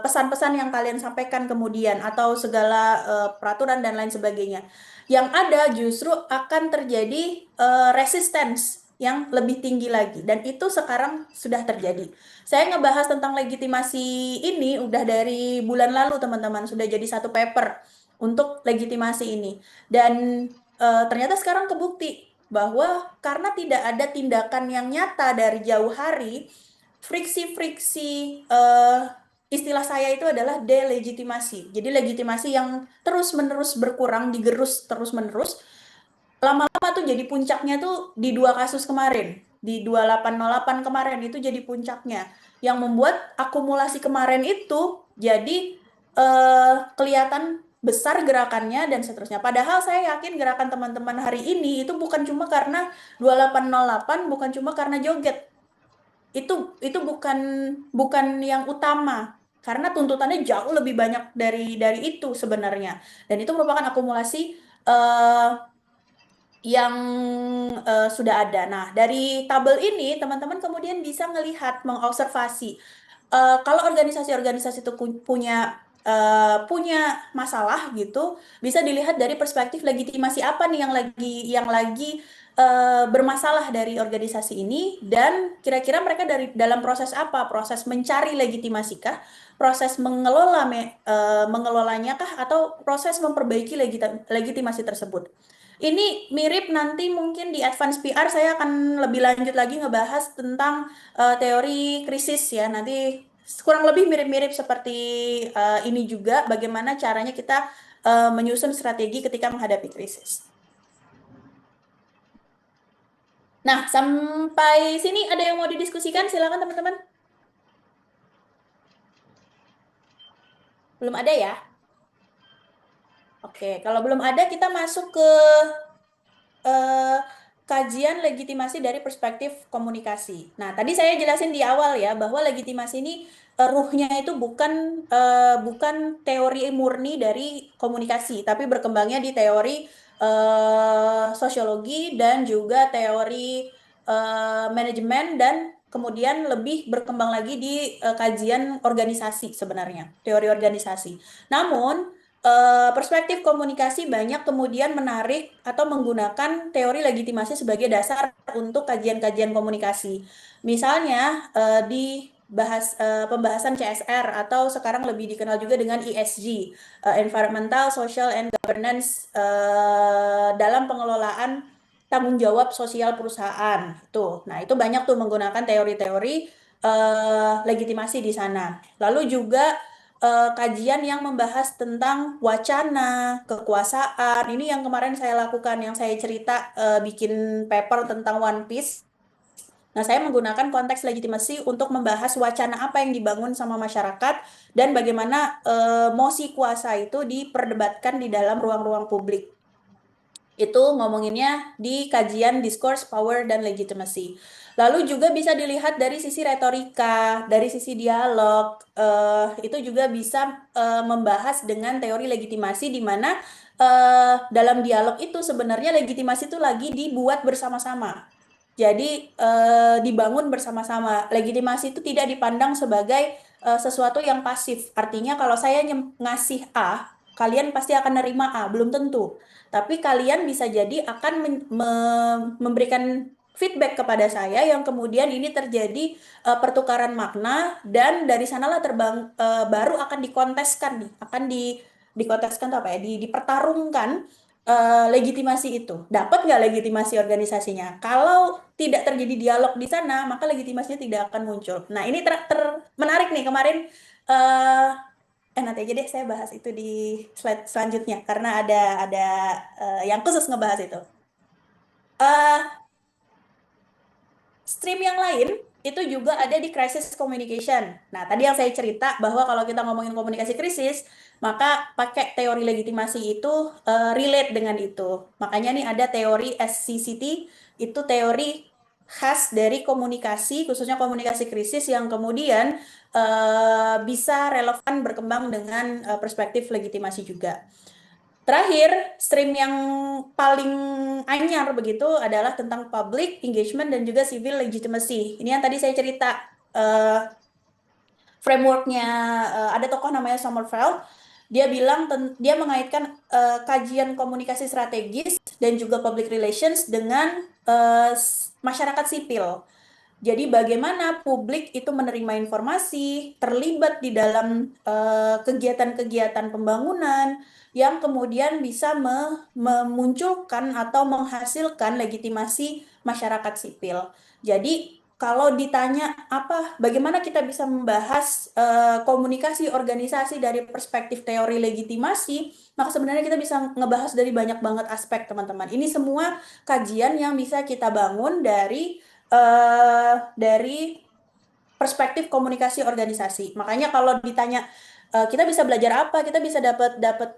S1: pesan-pesan yang kalian sampaikan kemudian atau segala peraturan dan lain sebagainya. Yang ada justru akan terjadi resistance yang lebih tinggi lagi, dan itu sekarang sudah terjadi. Saya ngebahas tentang legitimasi ini udah dari bulan lalu teman-teman, sudah jadi satu paper untuk legitimasi ini, dan ternyata sekarang kebukti bahwa karena tidak ada tindakan yang nyata dari jauh hari, friksi-friksi, istilah saya itu adalah delegitimasi. Jadi legitimasi yang terus-menerus berkurang, digerus terus-menerus, lama-lama tuh jadi puncaknya tuh di dua kasus kemarin. Di 2808 kemarin itu jadi puncaknya. Yang membuat akumulasi kemarin itu jadi kelihatan besar gerakannya dan seterusnya. Padahal saya yakin gerakan teman-teman hari ini itu bukan cuma karena 2808, bukan cuma karena joget. Itu bukan bukan yang utama, karena tuntutannya jauh lebih banyak dari itu sebenarnya, dan itu merupakan akumulasi eh, yang sudah ada. Nah, dari tabel ini teman-teman kemudian bisa melihat, mengobservasi kalau organisasi-organisasi itu punya masalah gitu, bisa dilihat dari perspektif legitimasi apa nih yang lagi bermasalah dari organisasi ini, dan kira-kira mereka dari dalam proses apa? Proses mencari legitimasi kah? Proses mengelolanya kah? Atau proses memperbaiki legitimasi tersebut? Ini mirip nanti mungkin di Advance PR saya akan lebih lanjut lagi ngebahas tentang teori krisis ya. Nanti kurang lebih mirip-mirip seperti ini juga, bagaimana caranya kita menyusun strategi ketika menghadapi krisis. Nah, sampai sini ada yang mau didiskusikan? Silakan teman-teman. Belum ada ya? Oke, kalau belum ada kita masuk ke eh, kajian legitimasi dari perspektif komunikasi. Nah, tadi saya jelasin di awal ya bahwa legitimasi ini ruhnya itu bukan teori murni dari komunikasi, tapi berkembangnya di teori sosiologi dan juga teori manajemen, dan kemudian lebih berkembang lagi di kajian organisasi sebenarnya, teori organisasi. Namun perspektif komunikasi banyak kemudian menarik atau menggunakan teori legitimasi sebagai dasar untuk kajian-kajian komunikasi. Misalnya di pembahasan CSR, atau sekarang lebih dikenal juga dengan ESG, Environmental, Social, and Governance, dalam pengelolaan tanggung jawab sosial perusahaan. Tuh, nah itu banyak tuh menggunakan teori-teori legitimasi di sana. Lalu juga kajian yang membahas tentang wacana, kekuasaan. Ini yang kemarin saya lakukan, yang saya cerita bikin paper tentang One Piece. Nah, saya menggunakan konteks legitimasi untuk membahas wacana apa yang dibangun sama masyarakat, dan bagaimana mosi kuasa itu diperdebatkan di dalam ruang-ruang publik. Itu ngomonginnya di kajian discourse, power, dan legitimacy. Lalu juga bisa dilihat dari sisi retorika, dari sisi dialog, itu juga bisa membahas dengan teori legitimasi, di mana dalam dialog itu sebenarnya legitimasi itu lagi dibuat bersama-sama. Jadi dibangun bersama-sama. Legitimasi itu tidak dipandang sebagai sesuatu yang pasif. Artinya kalau saya ngasih A, kalian pasti akan nerima A, belum tentu. Tapi kalian bisa jadi akan memberikan feedback kepada saya, yang kemudian ini terjadi pertukaran makna, dan dari sanalah baru akan dikonteskan nih, akan dikonteskan tuh apa ya? Dipertarungkan legitimasi itu. Dapat nggak legitimasi organisasinya? Kalau tidak terjadi dialog di sana, maka legitimasinya tidak akan muncul. Nah, ini menarik nih kemarin. eh Nanti aja deh saya bahas itu di slide selanjutnya, karena ada yang khusus ngebahas itu. Eh, Stream yang lain itu juga ada di crisis communication. Nah, tadi yang saya cerita bahwa kalau kita ngomongin komunikasi krisis, maka pakai teori legitimasi itu relate dengan itu. Makanya nih ada teori SCCT, itu teori khas dari komunikasi, khususnya komunikasi krisis, yang kemudian bisa relevan berkembang dengan perspektif legitimasi juga. Terakhir, stream yang paling anyar begitu adalah tentang public engagement dan juga civil legitimacy. Ini yang tadi saya cerita, frameworknya, ada tokoh namanya Sommerfeld. Dia bilang dia mengaitkan kajian komunikasi strategis dan juga public relations dengan masyarakat sipil. Jadi bagaimana publik itu menerima informasi, terlibat di dalam kegiatan-kegiatan pembangunan yang kemudian bisa memunculkan atau menghasilkan legitimasi masyarakat sipil. Jadi kalau ditanya bagaimana kita bisa membahas komunikasi organisasi dari perspektif teori legitimasi, maka sebenarnya kita bisa ngebahas dari banyak banget aspek, teman-teman. Ini semua kajian yang bisa kita bangun dari perspektif komunikasi organisasi. Makanya kalau ditanya kita bisa belajar apa, kita bisa dapat dapat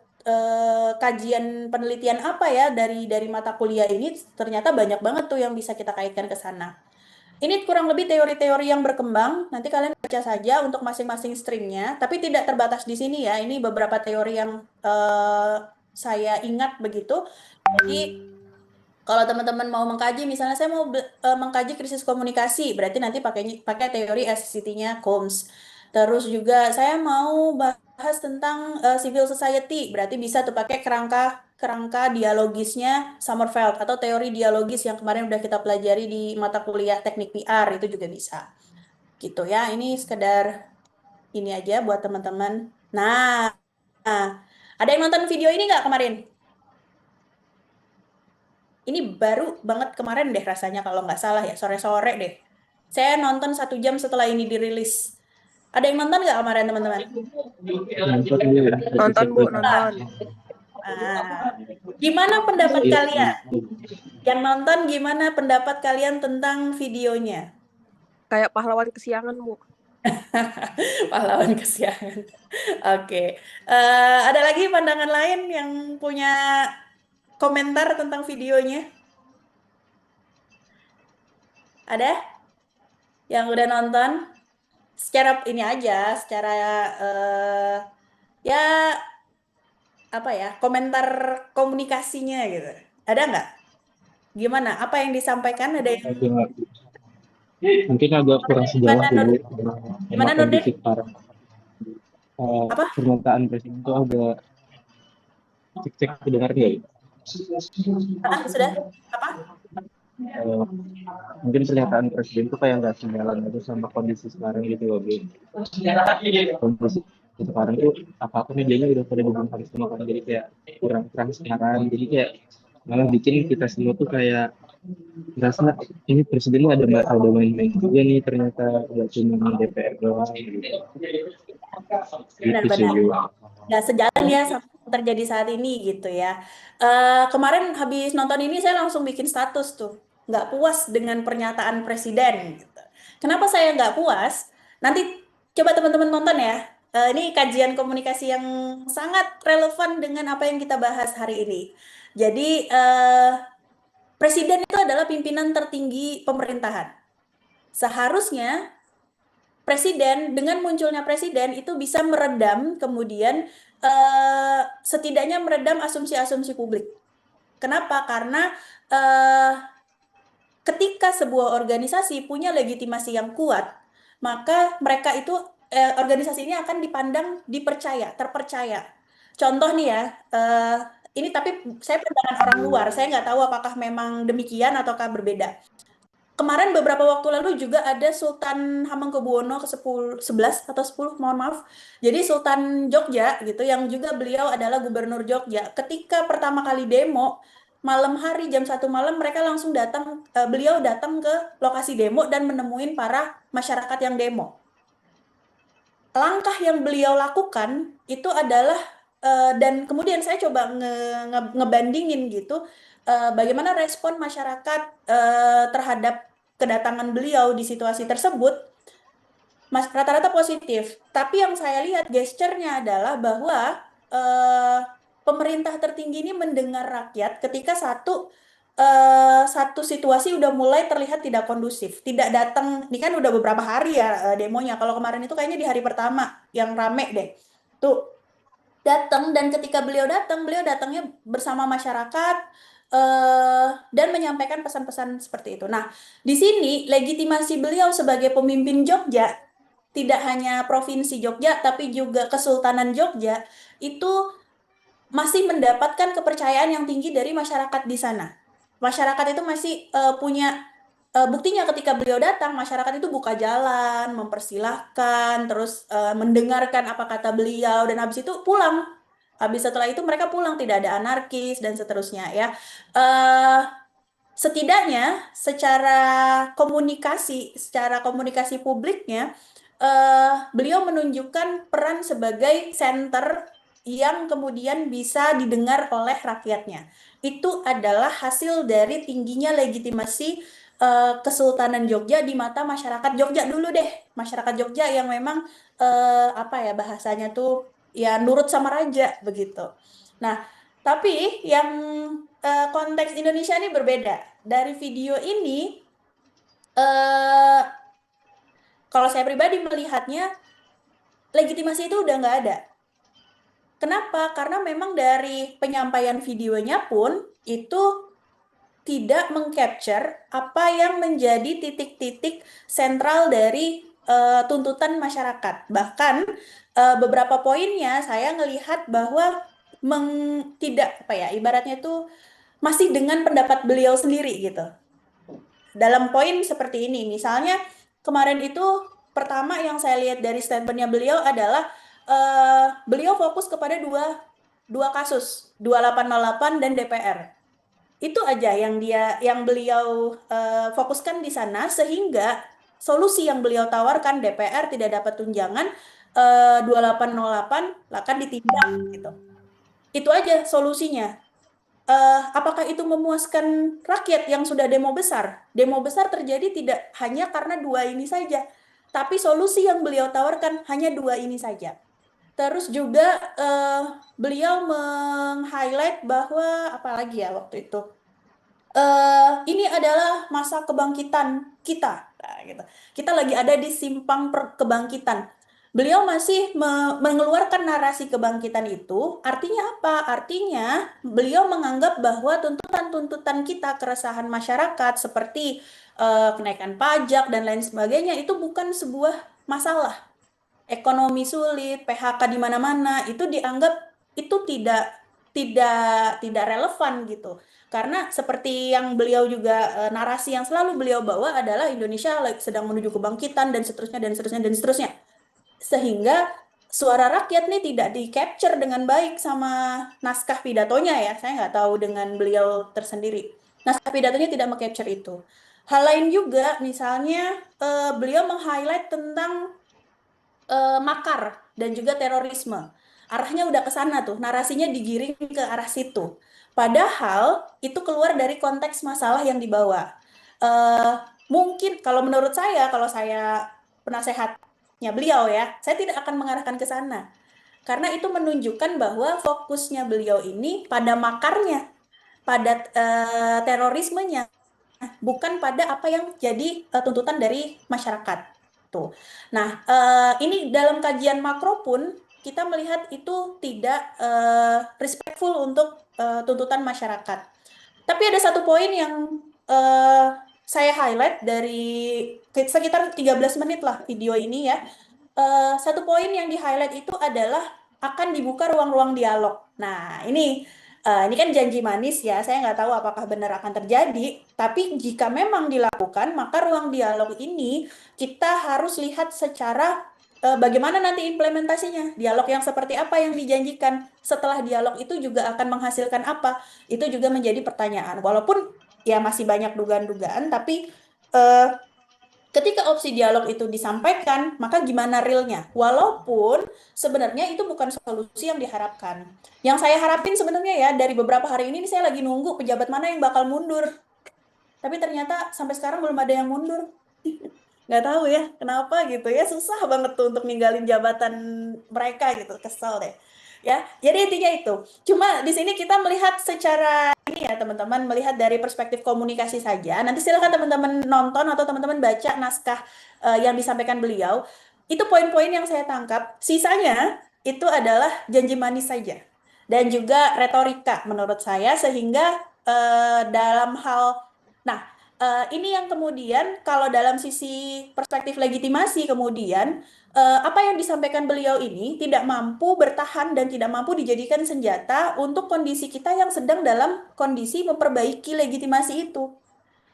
S1: kajian penelitian apa ya dari mata kuliah ini, ternyata banyak banget tuh yang bisa kita kaitkan ke sana. Ini kurang lebih teori-teori yang berkembang. Nanti kalian baca saja untuk masing-masing streamnya, tapi tidak terbatas di sini ya. Ini beberapa teori yang saya ingat begitu. Jadi kalau teman-teman mau mengkaji, misalnya saya mau mengkaji krisis komunikasi, berarti nanti pakai teori SCT-nya Combs. Terus juga saya mau bahas tentang civil society, berarti bisa tuh pakai kerangka kerangka dialogisnya Sommerfeld atau teori dialogis yang kemarin udah kita pelajari di mata kuliah teknik PR, itu juga bisa. Gitu ya. Ini sekedar ini aja buat teman-teman. Nah, ada yang nonton video ini nggak kemarin? Ini baru banget kemarin deh rasanya kalau nggak salah ya, sore-sore deh. Saya nonton 1 jam setelah ini dirilis. Ada yang nonton nggak kemarin, teman-teman?
S3: Nonton Bu, nonton.
S1: Ah, gimana pendapat kalian? Yang nonton gimana pendapat kalian tentang videonya?
S3: Kayak pahlawan kesiangan Bu.
S1: Pahlawan kesiangan. Oke. Ada lagi pandangan lain yang punya komentar tentang videonya? Ada? Yang udah nonton? Secara ini aja, secara ya apa ya, komentar komunikasinya gitu. Ada nggak? Gimana? Apa yang disampaikan? Ada yang
S4: Mungkin agak kurang sejalan
S1: gimana,
S4: dulu sama
S1: gimana Nurdin?
S4: kondisi sekarang.
S1: Apa?
S4: Pernyataan presiden itu agak cek-cek kedengarannya ya.
S1: Sudah? Apa?
S4: Eh, Mungkin pernyataan presiden itu kayak nggak sejalan itu sama kondisi sekarang gitu loh, Bu. Kondisi sekarang tuh apa-apa medianya udah pada dibongkar semua kan, jadi kayak kurang transparan, jadi kayak malah bikin kita semua tuh kayak ngerasa ini presiden ada main-main juga nih, ternyata nggak cuma DPR doang gitu. Gitu sih,
S1: Benar-benar.
S4: Bu.
S1: Nggak sejalan ya sama yang terjadi saat ini gitu ya. Kemarin habis nonton ini saya langsung bikin status tuh. Nggak puas dengan pernyataan presiden gitu. Kenapa saya nggak puas? Nanti coba teman-teman nonton ya. Ini kajian komunikasi yang sangat relevan dengan apa yang kita bahas hari ini. Jadi presiden itu adalah pimpinan tertinggi pemerintahan. Seharusnya presiden, dengan munculnya presiden itu bisa meredam kemudian setidaknya meredam asumsi-asumsi publik. Kenapa? Karena ketika sebuah organisasi punya legitimasi yang kuat, maka mereka itu organisasi ini akan dipandang dipercaya, terpercaya. Contoh nih ya, ini tapi saya pandangan orang luar, saya nggak tahu apakah memang demikian ataukah berbeda. Kemarin beberapa waktu lalu juga ada Sultan Hamengkubuwono ke-10, 11 atau 10, mohon maaf. Jadi Sultan Jogja gitu, yang juga beliau adalah gubernur Jogja. Ketika pertama kali demo, malam hari jam 1 malam mereka langsung datang, beliau datang ke lokasi demo dan menemuin para masyarakat yang demo. Langkah yang beliau lakukan itu adalah dan kemudian saya coba ngebandingin gitu bagaimana respon masyarakat terhadap kedatangan beliau di situasi tersebut, rata-rata positif. Tapi yang saya lihat gesturnya adalah bahwa pemerintah tertinggi ini mendengar rakyat ketika satu situasi udah mulai terlihat tidak kondusif, tidak datang. Ini kan udah beberapa hari ya demonya. Kalau kemarin itu kayaknya di hari pertama yang rame deh. Tuh datang, dan ketika beliau datangnya bersama masyarakat dan menyampaikan pesan-pesan seperti itu. Nah, di sini legitimasi beliau sebagai pemimpin Jogja tidak hanya Provinsi Jogja, tapi juga Kesultanan Jogja, itu masih mendapatkan kepercayaan yang tinggi dari masyarakat di sana. Masyarakat itu masih punya buktinya ketika beliau datang, masyarakat itu buka jalan, mempersilahkan, terus mendengarkan apa kata beliau, dan habis itu pulang. Habis setelah itu mereka pulang, tidak ada anarkis dan seterusnya ya. Eh, Setidaknya secara komunikasi publiknya, beliau menunjukkan peran sebagai center yang kemudian bisa didengar oleh rakyatnya. Itu adalah hasil dari tingginya legitimasi Kesultanan Jogja di mata masyarakat Jogja dulu deh. Masyarakat Jogja yang memang apa ya bahasanya tuh ya nurut sama raja begitu. Nah, tapi yang konteks Indonesia ini berbeda. Dari video ini, eh, kalau saya pribadi melihatnya, legitimasi itu udah nggak ada. Kenapa? Karena memang dari penyampaian videonya pun itu tidak mengcapture apa yang menjadi titik-titik sentral dari tuntutan masyarakat. Bahkan beberapa poinnya saya ngelihat bahwa tidak apa ya ibaratnya itu masih dengan pendapat beliau sendiri gitu. Dalam poin seperti ini, misalnya kemarin itu pertama yang saya lihat dari statementnya beliau adalah beliau fokus kepada dua kasus 2808 dan DPR. Itu aja yang beliau fokuskan di sana, sehingga solusi yang beliau tawarkan DPR tidak dapat tunjangan, 2808 akan ditindak gitu. Itu aja solusinya. Apakah itu memuaskan rakyat yang sudah demo besar? Demo besar terjadi tidak hanya karena dua ini saja, tapi solusi yang beliau tawarkan hanya dua ini saja. Terus juga beliau meng-highlight bahwa apalagi ya waktu itu, ini adalah masa kebangkitan kita. Nah, gitu. Kita lagi ada di simpang kebangkitan. Beliau masih mengeluarkan narasi kebangkitan itu, artinya apa? Artinya beliau menganggap bahwa tuntutan-tuntutan kita, keresahan masyarakat seperti kenaikan pajak dan lain sebagainya itu bukan sebuah masalah. Ekonomi sulit, PHK di mana-mana, itu dianggap itu tidak relevan gitu. Karena seperti yang beliau juga narasi yang selalu beliau bawa adalah Indonesia sedang menuju kebangkitan dan seterusnya dan seterusnya dan seterusnya. Sehingga suara rakyat nih tidak di-capture dengan baik sama naskah pidatonya ya. Saya nggak tahu dengan beliau tersendiri. Naskah pidatonya tidak meng-capture itu. Hal lain juga, misalnya beliau meng-highlight tentang makar dan juga terorisme. Arahnya udah ke sana tuh, narasinya digiring ke arah situ. Padahal itu keluar dari konteks masalah yang dibawa. Eh, Mungkin kalau menurut saya, kalau saya penasehatnya beliau ya, saya tidak akan mengarahkan ke sana. Karena itu menunjukkan bahwa fokusnya beliau ini pada makarnya, pada terorismenya, bukan pada apa yang jadi tuntutan dari masyarakat. Tuh. Nah, ini dalam kajian makro pun kita melihat itu tidak respectful untuk tuntutan masyarakat. Tapi ada satu poin yang saya highlight dari sekitar 13 menit lah video ini ya. Satu poin yang di-highlight itu adalah akan dibuka ruang-ruang dialog. Nah, ini kan janji manis ya, saya nggak tahu apakah benar akan terjadi, tapi jika memang dilakukan, maka ruang dialog ini kita harus lihat secara bagaimana nanti implementasinya, dialog yang seperti apa yang dijanjikan, setelah dialog itu juga akan menghasilkan apa, itu juga menjadi pertanyaan. Walaupun ya masih banyak dugaan-dugaan, tapi eh, ketika opsi dialog itu disampaikan, maka gimana realnya? Walaupun sebenarnya itu bukan solusi yang diharapkan. Yang saya harapin sebenarnya ya, dari beberapa hari ini saya lagi nunggu pejabat mana yang bakal mundur. Tapi ternyata sampai sekarang belum ada yang mundur. Nggak tahu ya, kenapa gitu ya. Susah banget tuh untuk ninggalin jabatan mereka gitu. Kesel deh. Ya, jadi intinya itu. Cuma di sini kita melihat secara ini ya teman-teman, melihat dari perspektif komunikasi saja. Nanti silakan teman-teman nonton atau teman-teman baca naskah yang disampaikan beliau. Itu poin-poin yang saya tangkap. Sisanya itu adalah janji manis saja. Dan juga retorika menurut saya, sehingga dalam hal, nah Ini yang kemudian kalau dalam sisi perspektif legitimasi kemudian apa yang disampaikan beliau ini tidak mampu bertahan dan tidak mampu dijadikan senjata untuk kondisi kita yang sedang dalam kondisi memperbaiki legitimasi itu.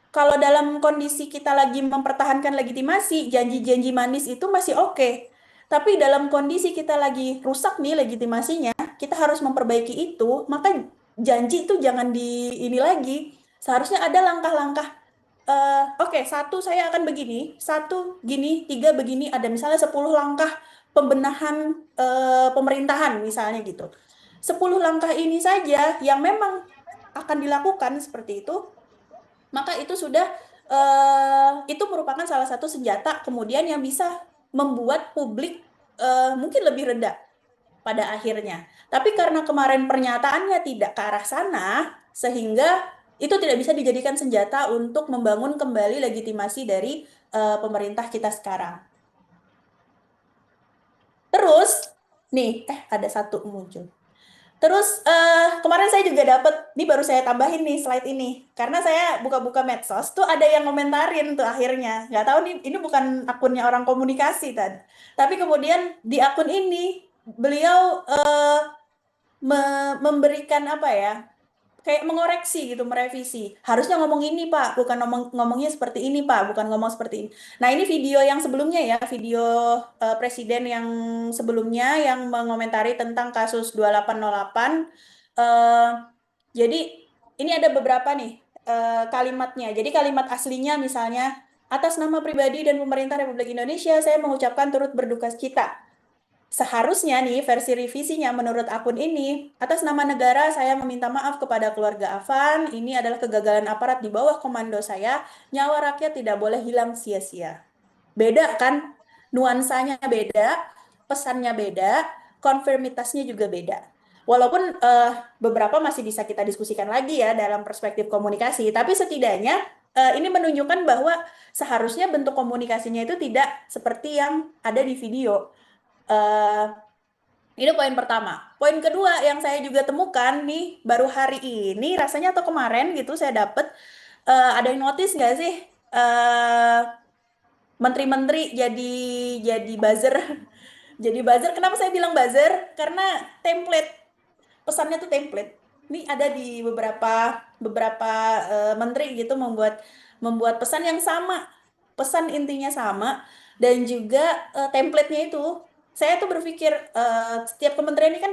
S1: Kalau dalam kondisi kita lagi mempertahankan legitimasi, janji-janji manis itu masih oke. Tapi dalam kondisi kita lagi rusak nih legitimasinya, kita harus memperbaiki itu, maka janji itu jangan di ini lagi. Seharusnya ada langkah-langkah. Oke, satu saya akan begini, satu gini, tiga begini, ada misalnya 10 langkah pembenahan pemerintahan misalnya gitu. 10 langkah ini saja yang memang akan dilakukan seperti itu, maka itu sudah itu merupakan salah satu senjata kemudian yang bisa membuat publik mungkin lebih reda pada akhirnya. Tapi karena kemarin pernyataannya tidak ke arah sana, sehingga itu tidak bisa dijadikan senjata untuk membangun kembali legitimasi dari pemerintah kita sekarang. Terus, nih, ada satu muncul. Terus kemarin saya juga dapat, ini baru saya tambahin nih slide ini, karena saya buka-buka medsos tuh ada yang komentarin tuh akhirnya, nggak tahu nih ini bukan akunnya orang komunikasi tadi, tapi kemudian di akun ini beliau memberikan apa ya, kayak mengoreksi gitu, merevisi. Harusnya ngomong ini Pak, bukan ngomongnya seperti ini Pak, bukan ngomong seperti ini. Nah ini video yang sebelumnya ya, video Presiden yang sebelumnya yang mengomentari tentang kasus 2808. Eh, jadi ini ada beberapa nih kalimatnya. Jadi kalimat aslinya misalnya, atas nama pribadi dan pemerintah Republik Indonesia, saya mengucapkan turut berduka cita. Seharusnya nih versi revisinya menurut akun ini, atas nama negara saya meminta maaf kepada keluarga Afan, ini adalah kegagalan aparat di bawah komando saya, nyawa rakyat tidak boleh hilang sia-sia. Beda kan? Nuansanya beda, pesannya beda, konfirmitasnya juga beda. Walaupun beberapa masih bisa kita diskusikan lagi ya dalam perspektif komunikasi, tapi setidaknya ini menunjukkan bahwa seharusnya bentuk komunikasinya itu tidak seperti yang ada di video. Ini poin pertama. Poin kedua yang saya juga temukan nih baru hari ini rasanya atau kemarin gitu saya dapat ada yang notice nggak sih menteri-menteri jadi buzzer. Jadi buzzer. Kenapa saya bilang buzzer? Karena template pesannya tuh template. Ini ada di beberapa menteri gitu membuat pesan yang sama, pesan intinya sama, dan juga template-nya itu. Saya tuh berpikir setiap kementerian ini kan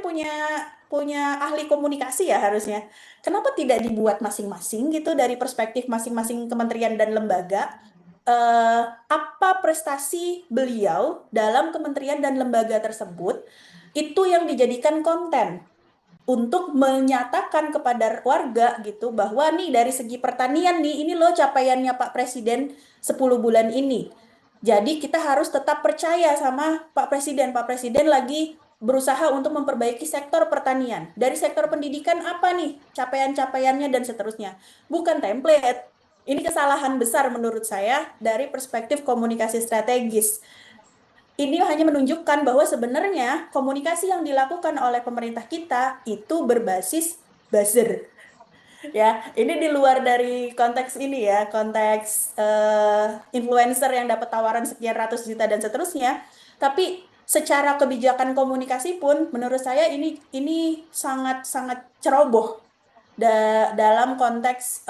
S1: punya ahli komunikasi ya harusnya. Kenapa tidak dibuat masing-masing gitu dari perspektif masing-masing kementerian dan lembaga? Apa prestasi beliau dalam kementerian dan lembaga tersebut itu yang dijadikan konten untuk menyatakan kepada warga gitu bahwa nih dari segi pertanian nih ini loh capaiannya Pak Presiden 10 bulan ini. Jadi kita harus tetap percaya sama Pak Presiden. Pak Presiden lagi berusaha untuk memperbaiki sektor pertanian. Dari sektor pendidikan apa nih capaian-capaiannya dan seterusnya. Bukan template. Ini kesalahan besar menurut saya dari perspektif komunikasi strategis. Ini hanya menunjukkan bahwa sebenarnya komunikasi yang dilakukan oleh pemerintah kita itu berbasis buzzer. Ya, ini di luar dari konteks ini ya, konteks influencer yang dapat tawaran sekian ratus juta dan seterusnya. Tapi secara kebijakan komunikasi pun menurut saya ini sangat ceroboh dalam konteks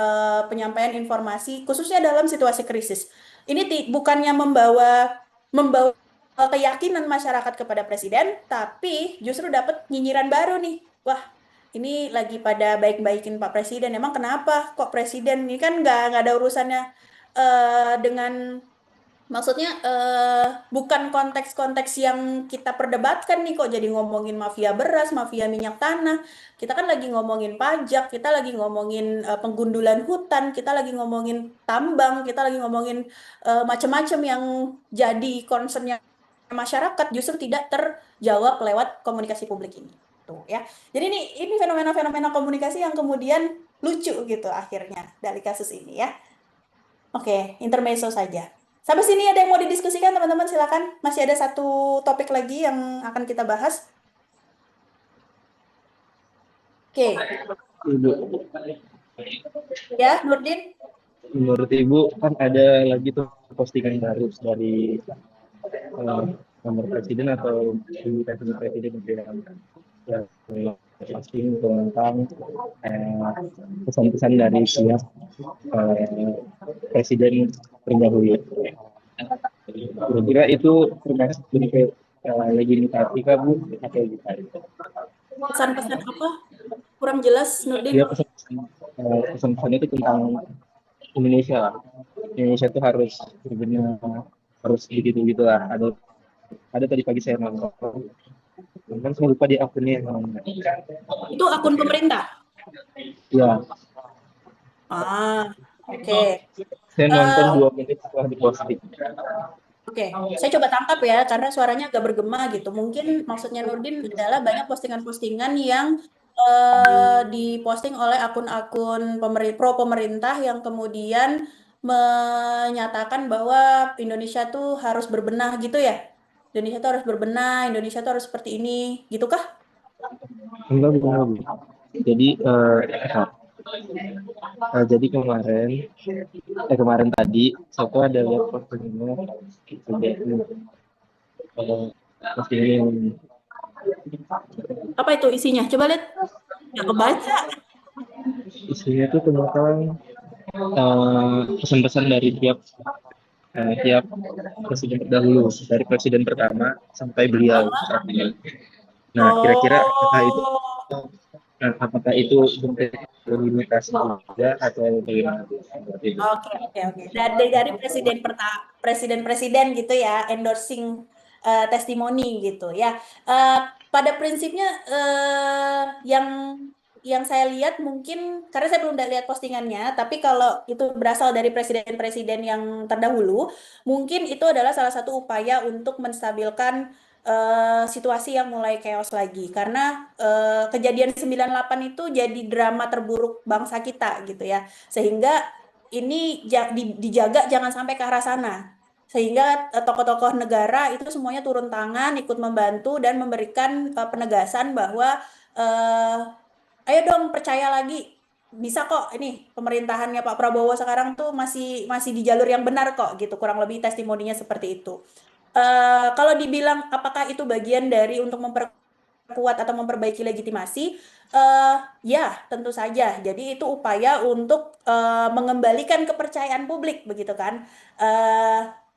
S1: penyampaian informasi khususnya dalam situasi krisis. Ini bukannya membawa keyakinan masyarakat kepada presiden, tapi justru dapat nyinyiran baru nih. Wah, ini lagi pada baik-baikin Pak Presiden. Emang kenapa kok presiden ini kan nggak ada urusannya dengan, maksudnya bukan konteks-konteks yang kita perdebatkan nih, kok jadi ngomongin mafia beras, mafia minyak tanah. Kita kan lagi ngomongin pajak, kita lagi ngomongin penggundulan hutan, kita lagi ngomongin tambang, kita lagi ngomongin macam-macam yang jadi concernnya masyarakat justru tidak terjawab lewat komunikasi publik ini. Tuh ya. Jadi ini fenomena-fenomena komunikasi yang kemudian lucu gitu akhirnya dari kasus ini ya. Oke, intermezzo saja. Sampai sini ada yang mau didiskusikan teman-teman, silakan. Masih ada satu topik lagi yang akan kita bahas. Oke.
S4: Ibu.
S1: Ya, Nurdin.
S4: menurut Ibu kan ada lagi tuh postingan baru dari nomor presiden atau di presiden gitu yang posting tentang pesan-pesan dari pihak eh, presiden terdahulu. Kira-kira itu termasuk bentuk legitimasi kah Bu atau bukan?
S1: Pesan-pesan apa? Kurang jelas, Nurdin.
S4: Dia pesan-pesan itu tentang Indonesia lah. Indonesia itu harus benar harus begitu gitulah. Ada tadi pagi saya nonton. Kan saya lupa di akunnya yang mana.
S1: Itu akun pemerintah.
S4: Ya,
S1: Ah, oke.
S4: saya nonton
S1: Eh,
S4: 2 menit setelah diposting.
S1: Oke, saya coba tangkap ya, karena suaranya agak bergema gitu. Mungkin maksudnya Nurdin adalah banyak postingan-postingan yang diposting oleh akun-akun pro pemerintah yang kemudian menyatakan bahwa Indonesia tuh harus berbenah gitu ya. Indonesia tuh harus berbenah, Indonesia tuh harus seperti ini, gitu kah?
S4: Enggak, enggak, Bu. Jadi jadi kemarin tadi saya tuh ada lihat postingannya postingan
S1: Apa itu isinya? Coba lihat. Nggak kebaca.
S4: isinya tuh tentang pesan-pesan dari tiap presiden terdahulu dari presiden pertama sampai beliau saat ini. Nah, kira-kira
S1: Oh,
S4: apakah itu bentuk limitasi juga atau bagaimana?
S1: oke, oke, oke. Dari presiden-presiden gitu ya, endorsing testimoni gitu ya. Eh, Pada prinsipnya yang saya lihat mungkin karena saya belum lihat postingannya, tapi kalau itu berasal dari presiden-presiden yang terdahulu, mungkin itu adalah salah satu upaya untuk menstabilkan situasi yang mulai chaos lagi. Karena kejadian 98 itu jadi drama terburuk bangsa kita gitu ya. Sehingga ini dijaga jangan sampai ke arah sana. Sehingga tokoh-tokoh negara itu semuanya turun tangan, ikut membantu dan memberikan penegasan bahwa eh, ayo dong percaya lagi. Bisa kok ini pemerintahannya Pak Prabowo sekarang tuh masih masih di jalur yang benar kok gitu. Kurang lebih testimoninya seperti itu. Kalau dibilang apakah itu bagian dari untuk memperkuat atau memperbaiki legitimasi, ya tentu saja. Jadi itu upaya untuk mengembalikan kepercayaan publik begitu kan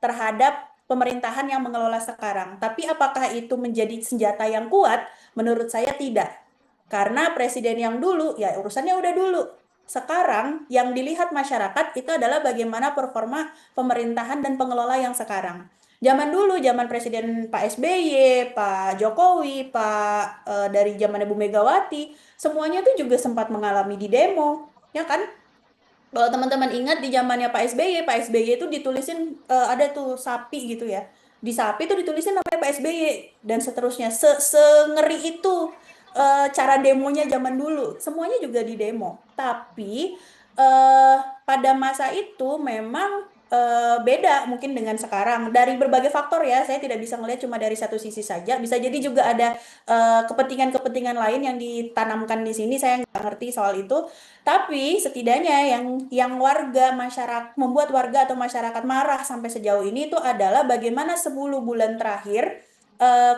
S1: terhadap pemerintahan yang mengelola sekarang. Tapi apakah itu menjadi senjata yang kuat? Menurut saya tidak. Karena presiden yang dulu ya urusannya udah dulu. Sekarang yang dilihat masyarakat itu adalah bagaimana performa pemerintahan dan pengelola yang sekarang. Zaman dulu, zaman Presiden Pak SBY, Pak Jokowi, dari zaman Ibu Megawati, semuanya tuh juga sempat mengalami di demo, ya kan? Kalau teman-teman ingat di zamannya Pak SBY itu ditulisin ada tuh sapi gitu ya. Di sapi itu ditulisin namanya Pak SBY dan seterusnya. Ngeri itu cara demonya zaman dulu. Semuanya juga di demo. Tapi eh, pada masa itu memang beda mungkin dengan sekarang. Dari berbagai faktor ya, saya tidak bisa melihat cuma dari satu sisi saja. Bisa jadi juga ada kepentingan-kepentingan lain yang ditanamkan di sini. Saya nggak ngerti soal itu. Tapi setidaknya yang warga masyarakat membuat warga atau masyarakat marah sampai sejauh ini itu adalah bagaimana 10 bulan terakhir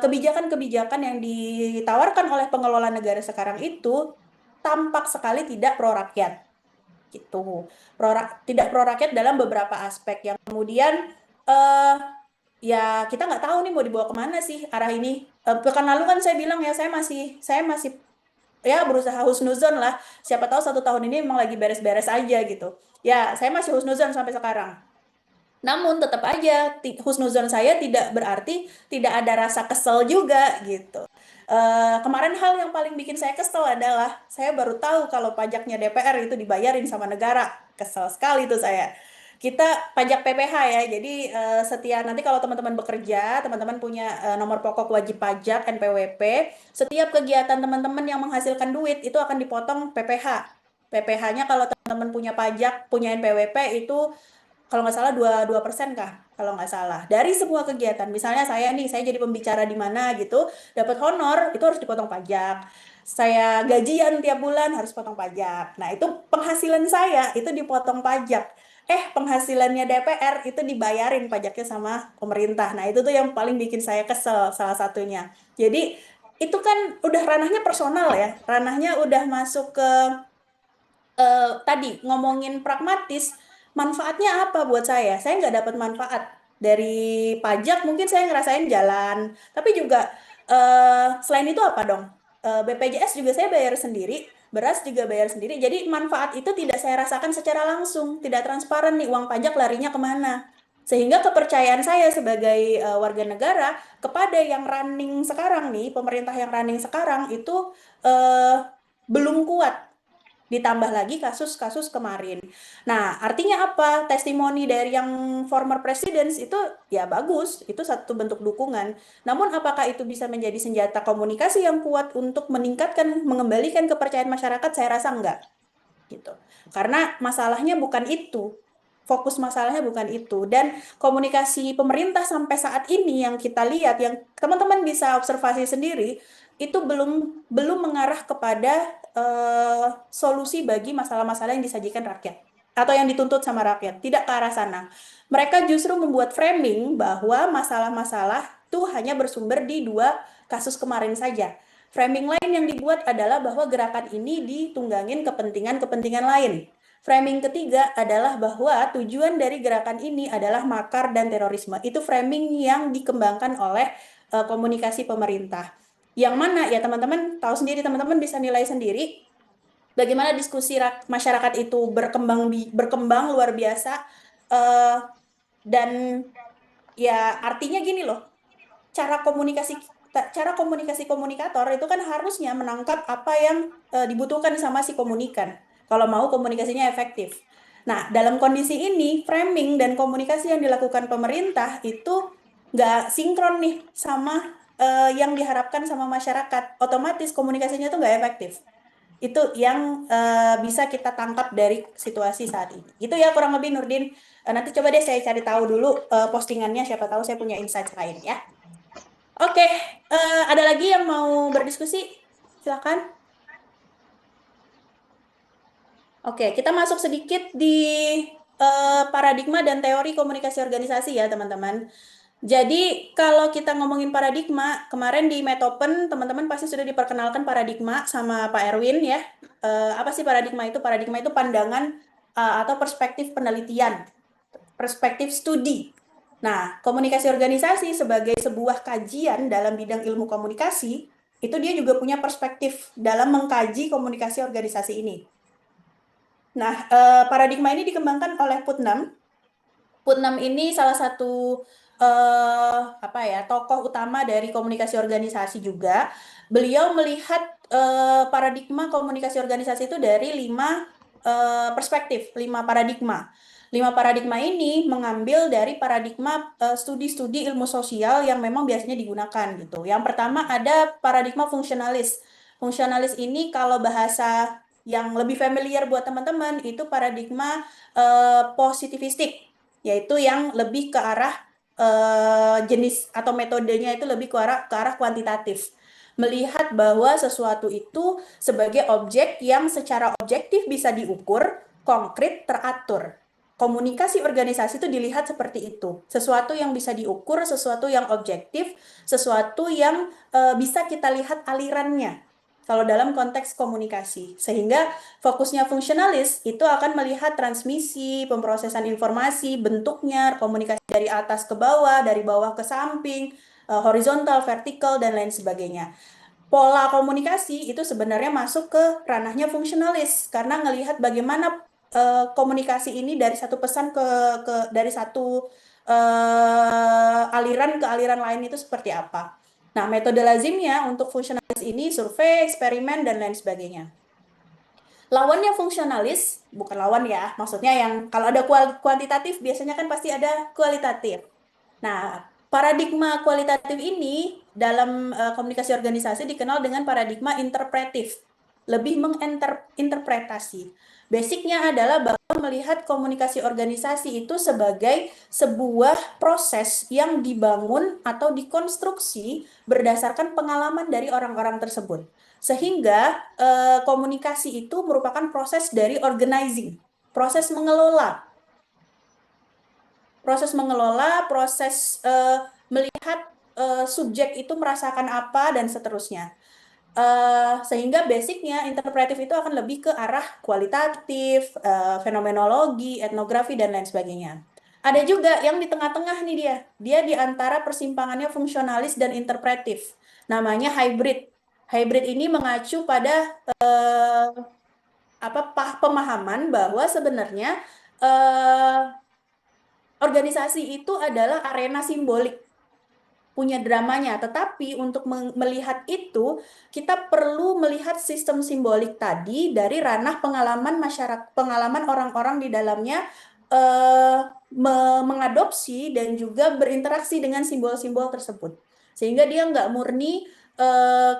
S1: kebijakan-kebijakan yang ditawarkan oleh pengelola negara sekarang itu tampak sekali tidak pro rakyat gitu. Tidak pro rakyat dalam beberapa aspek yang kemudian eh ya kita nggak tahu nih mau dibawa kemana sih arah ini. Pekan lalu kan saya bilang ya saya masih ya berusaha husnuzon lah. Siapa tahu 1 tahun ini memang lagi beres-beres aja gitu. Ya, saya masih husnuzon sampai sekarang. Namun tetap aja husnuzon saya tidak berarti tidak ada rasa kesel juga gitu. Kemarin hal yang paling bikin saya kesel adalah saya baru tahu kalau pajaknya DPR itu dibayarin sama negara. Kesel sekali tuh saya. Kita pajak PPh ya, jadi setiap nanti kalau teman-teman bekerja, teman-teman punya nomor pokok wajib pajak NPWP, setiap kegiatan teman-teman yang menghasilkan duit itu akan dipotong PPh. PPh-nya kalau teman-teman punya pajak, punya NPWP itu kalau nggak salah 2% kah? Kalau nggak salah. Dari semua kegiatan, misalnya saya nih, saya jadi pembicara di mana gitu, dapat honor, itu harus dipotong pajak. Saya gajian tiap bulan harus potong pajak. Nah, itu penghasilan saya, itu dipotong pajak. penghasilannya DPR itu dibayarin pajaknya sama pemerintah. Nah, itu tuh yang paling bikin saya kesel salah satunya. Jadi itu kan udah ranahnya personal ya, ranahnya udah masuk ke tadi ngomongin pragmatis, manfaatnya apa buat saya? Saya nggak dapat manfaat dari pajak, mungkin saya ngerasain jalan, tapi juga selain itu apa dong? BPJS juga saya bayar sendiri, beras juga bayar sendiri. Jadi manfaat itu tidak saya rasakan secara langsung, tidak transparan nih uang pajak larinya kemana. Sehingga kepercayaan saya sebagai warga negara kepada yang running sekarang nih, pemerintah yang running sekarang itu eh, belum kuat, ditambah lagi kasus-kasus kemarin. Nah, artinya apa? Testimoni dari yang former presidents itu ya bagus, itu satu bentuk dukungan. Namun apakah itu bisa menjadi senjata komunikasi yang kuat untuk meningkatkan, mengembalikan kepercayaan masyarakat? Saya rasa enggak, gitu. Karena masalahnya bukan itu. Fokus masalahnya bukan itu. Dan komunikasi pemerintah sampai saat ini yang kita lihat, yang teman-teman bisa observasi sendiri, itu belum mengarah kepada solusi bagi masalah-masalah yang disajikan rakyat atau yang dituntut sama rakyat, tidak ke arah sana. Mereka justru membuat framing bahwa masalah-masalah itu hanya bersumber di 2 kasus kemarin saja. Framing lain yang dibuat adalah bahwa gerakan ini ditunggangin kepentingan-kepentingan lain. Framing ketiga adalah bahwa tujuan dari gerakan ini adalah makar dan terorisme. Itu framing yang dikembangkan oleh komunikasi pemerintah. Yang mana ya teman-teman tahu sendiri, teman-teman bisa nilai sendiri bagaimana diskusi masyarakat itu berkembang luar biasa, eh, dan ya artinya gini loh, cara komunikasi komunikator itu kan harusnya menangkap apa yang dibutuhkan sama si komunikan kalau mau komunikasinya efektif. Nah, dalam kondisi ini framing dan komunikasi yang dilakukan pemerintah itu nggak sinkron nih sama yang diharapkan sama masyarakat. Otomatis komunikasinya tuh nggak efektif. Itu yang bisa kita tangkap dari situasi saat ini. Itu ya kurang lebih Nurdin. Nanti coba deh saya cari tahu dulu postingannya, siapa tahu saya punya insight lain ya. Oke, ada lagi yang mau berdiskusi? Silakan. Oke, kita masuk sedikit di paradigma dan teori komunikasi organisasi ya, teman-teman. Jadi, kalau kita ngomongin paradigma, kemarin di Metopen, teman-teman pasti sudah diperkenalkan paradigma sama Pak Erwin ya. Apa sih paradigma itu? Paradigma itu pandangan atau perspektif penelitian, perspektif studi. Nah, komunikasi organisasi sebagai sebuah kajian dalam bidang ilmu komunikasi, itu dia juga punya perspektif dalam mengkaji komunikasi organisasi ini. Nah, paradigma ini dikembangkan oleh Putnam. Putnam ini salah satu tokoh utama dari komunikasi organisasi juga. Beliau melihat paradigma komunikasi organisasi itu dari 5 perspektif, 5 paradigma. 5 paradigma ini mengambil dari paradigma studi-studi ilmu sosial yang memang biasanya digunakan gitu. Yang pertama ada paradigma fungsionalis. Fungsionalis ini kalau bahasa yang lebih familiar buat teman-teman itu paradigma positivistik, yaitu yang lebih ke arah jenis atau metodenya itu lebih ke arah kuantitatif. Melihat bahwa sesuatu itu sebagai objek yang secara objektif bisa diukur, konkret, teratur. Komunikasi organisasi itu dilihat seperti itu. Sesuatu yang bisa diukur, sesuatu yang objektif, sesuatu yang bisa kita lihat alirannya. Kalau dalam konteks komunikasi. Sehingga fokusnya fungsionalis itu akan melihat transmisi, pemrosesan informasi, bentuknya, komunikasi dari atas ke bawah, dari bawah ke samping, horizontal, vertikal, dan lain sebagainya. Pola komunikasi itu sebenarnya masuk ke ranahnya fungsionalis karena ngelihat bagaimana komunikasi ini dari satu pesan dari satu aliran ke aliran lain itu seperti apa. Nah, metode lazimnya untuk fungsionalis ini survei, eksperimen, dan lain sebagainya. Lawannya fungsionalis, bukan lawan ya, maksudnya yang kalau ada kuantitatif biasanya kan pasti ada kualitatif. Nah, paradigma kualitatif ini dalam komunikasi organisasi dikenal dengan paradigma interpretif, lebih menginterpretasi. Basicnya adalah bahwa melihat komunikasi organisasi itu sebagai sebuah proses yang dibangun atau dikonstruksi berdasarkan pengalaman dari orang-orang tersebut. Sehingga komunikasi itu merupakan proses dari organizing, proses mengelola. proses mengelola, proses melihat subjek itu merasakan apa dan seterusnya. Sehingga basicnya interpretif itu akan lebih ke arah kualitatif, fenomenologi, etnografi dan lain sebagainya. Ada juga yang di tengah-tengah nih dia di antara persimpangannya fungsionalis dan interpretif. Namanya hybrid. Hybrid ini mengacu pada pemahaman bahwa sebenarnya eh, organisasi itu adalah arena simbolik, punya dramanya. Tetapi untuk melihat itu, kita perlu melihat sistem simbolik tadi dari ranah pengalaman masyarakat, pengalaman orang-orang di dalamnya mengadopsi dan juga berinteraksi dengan simbol-simbol tersebut. Sehingga dia nggak murni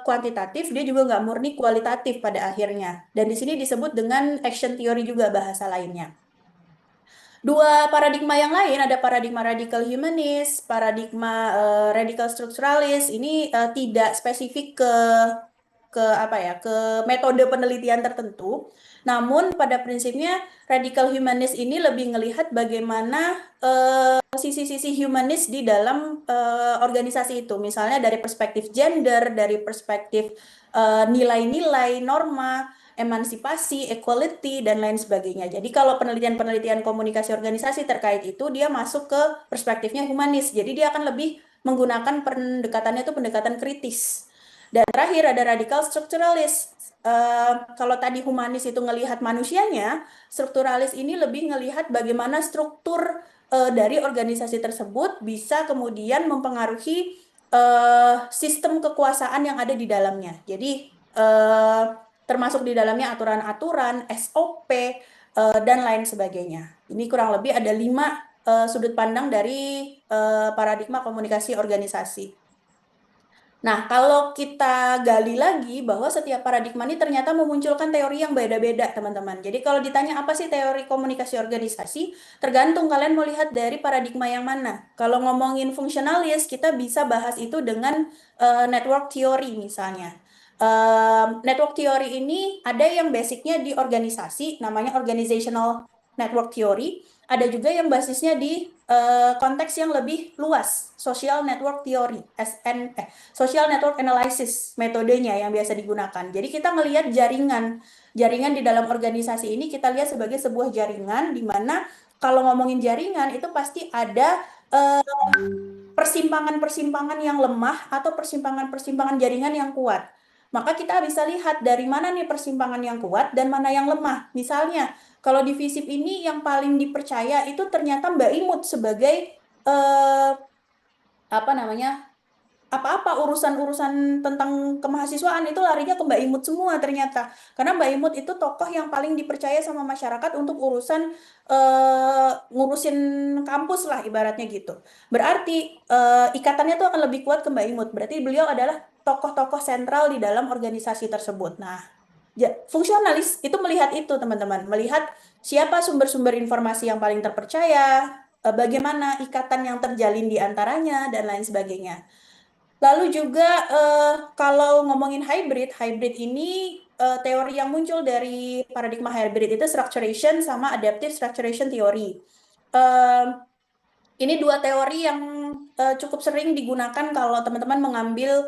S1: kuantitatif, dia juga nggak murni kualitatif pada akhirnya. Dan di sini disebut dengan action theory juga bahasa lainnya. Dua paradigma yang lain ada paradigma radikal humanis, paradigma radikal strukturalis. Ini tidak spesifik ke apa ya, ke metode penelitian tertentu. Namun pada prinsipnya radikal humanis ini lebih melihat bagaimana sisi-sisi humanis di dalam organisasi itu. Misalnya dari perspektif gender, dari perspektif nilai-nilai, norma, emansipasi, equality, dan lain sebagainya. Jadi kalau penelitian-penelitian komunikasi organisasi terkait itu, dia masuk ke perspektifnya humanis. Jadi dia akan lebih menggunakan pendekatannya itu pendekatan kritis. Dan terakhir ada radikal strukturalis. Kalau tadi humanis itu ngelihat manusianya, strukturalis ini lebih ngelihat bagaimana struktur dari organisasi tersebut bisa kemudian mempengaruhi sistem kekuasaan yang ada di dalamnya. Jadi termasuk di dalamnya aturan-aturan, SOP, dan lain sebagainya. Ini kurang lebih ada 5 sudut pandang dari paradigma komunikasi organisasi. Nah, kalau kita gali lagi bahwa setiap paradigma ini ternyata memunculkan teori yang beda-beda, teman-teman. Jadi kalau ditanya apa sih teori komunikasi organisasi, tergantung kalian mau lihat dari paradigma yang mana. Kalau ngomongin fungsionalis, kita bisa bahas itu dengan network theory misalnya. Network theory ini ada yang basicnya di organisasi, namanya organizational network theory. Ada juga yang basisnya di konteks yang lebih luas, social network theory, social network analysis metodenya yang biasa digunakan. Jadi kita melihat jaringan di dalam organisasi ini kita lihat sebagai sebuah jaringan di mana kalau ngomongin jaringan itu pasti ada persimpangan-persimpangan yang lemah atau persimpangan-persimpangan jaringan yang kuat. Maka kita bisa lihat dari mana nih persimpangan yang kuat dan mana yang lemah. Misalnya, kalau di FISIP ini yang paling dipercaya itu ternyata Mbak Imut sebagai apa namanya? Apa-apa urusan-urusan tentang kemahasiswaan itu larinya ke Mbak Imut semua ternyata. Karena Mbak Imut itu tokoh yang paling dipercaya sama masyarakat untuk urusan ngurusin kampus lah ibaratnya gitu. Berarti ikatannya tuh akan lebih kuat ke Mbak Imut. Berarti beliau adalah tokoh-tokoh sentral di dalam organisasi tersebut. Nah, fungsionalis itu melihat itu teman-teman, melihat siapa sumber-sumber informasi yang paling terpercaya, bagaimana ikatan yang terjalin di antaranya dan lain sebagainya. Lalu juga kalau ngomongin hybrid, hybrid ini teori yang muncul dari paradigma hybrid itu structuration sama adaptive structuration theory. Eh, ini dua teori yang cukup sering digunakan kalau teman-teman mengambil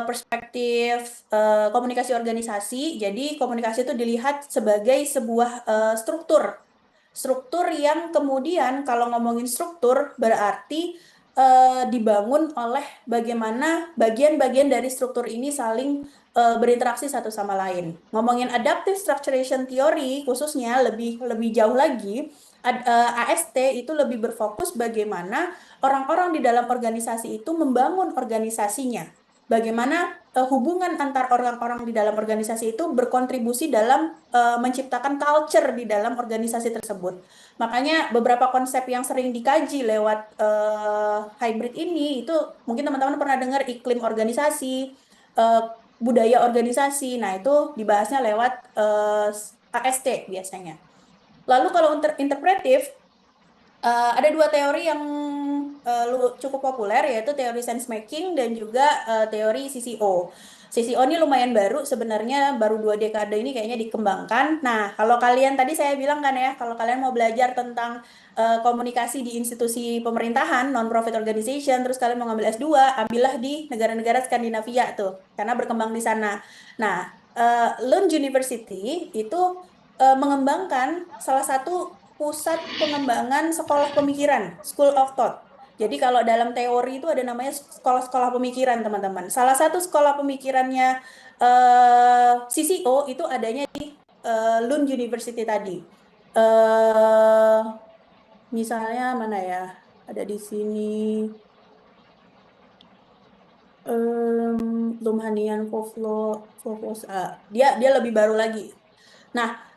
S1: perspektif komunikasi organisasi. Jadi komunikasi itu dilihat sebagai sebuah struktur. Struktur yang kemudian kalau ngomongin struktur berarti dibangun oleh bagaimana bagian-bagian dari struktur ini saling berinteraksi satu sama lain. Ngomongin adaptive structuration theory khususnya lebih lebih jauh lagi, AST itu lebih berfokus bagaimana orang-orang di dalam organisasi itu membangun organisasinya. Bagaimana hubungan antar orang-orang di dalam organisasi itu berkontribusi dalam menciptakan culture di dalam organisasi tersebut. Makanya beberapa konsep yang sering dikaji lewat hybrid ini itu mungkin teman-teman pernah dengar iklim organisasi, budaya organisasi. Nah, itu dibahasnya lewat AST biasanya. Lalu kalau interpretif ada dua teori yang cukup populer yaitu teori sense making dan juga teori CCO. CCO ini lumayan baru sebenarnya, baru 2 dekade ini kayaknya dikembangkan. Nah, kalau kalian tadi saya bilang kan ya, kalau kalian mau belajar tentang komunikasi di institusi pemerintahan, non-profit organization, terus kalian mau ngambil S2, ambillah di negara-negara Skandinavia tuh, karena berkembang di sana. Nah, Lund University itu mengembangkan salah satu pusat pengembangan sekolah pemikiran, School of Thought. Jadi kalau dalam teori itu ada namanya sekolah-sekolah pemikiran, teman-teman. Salah satu sekolah pemikirannya CCO itu adanya di Lund University tadi. Eh, misalnya mana ya? Ada di sini. Lumhanian dia lebih baru lagi. Nah,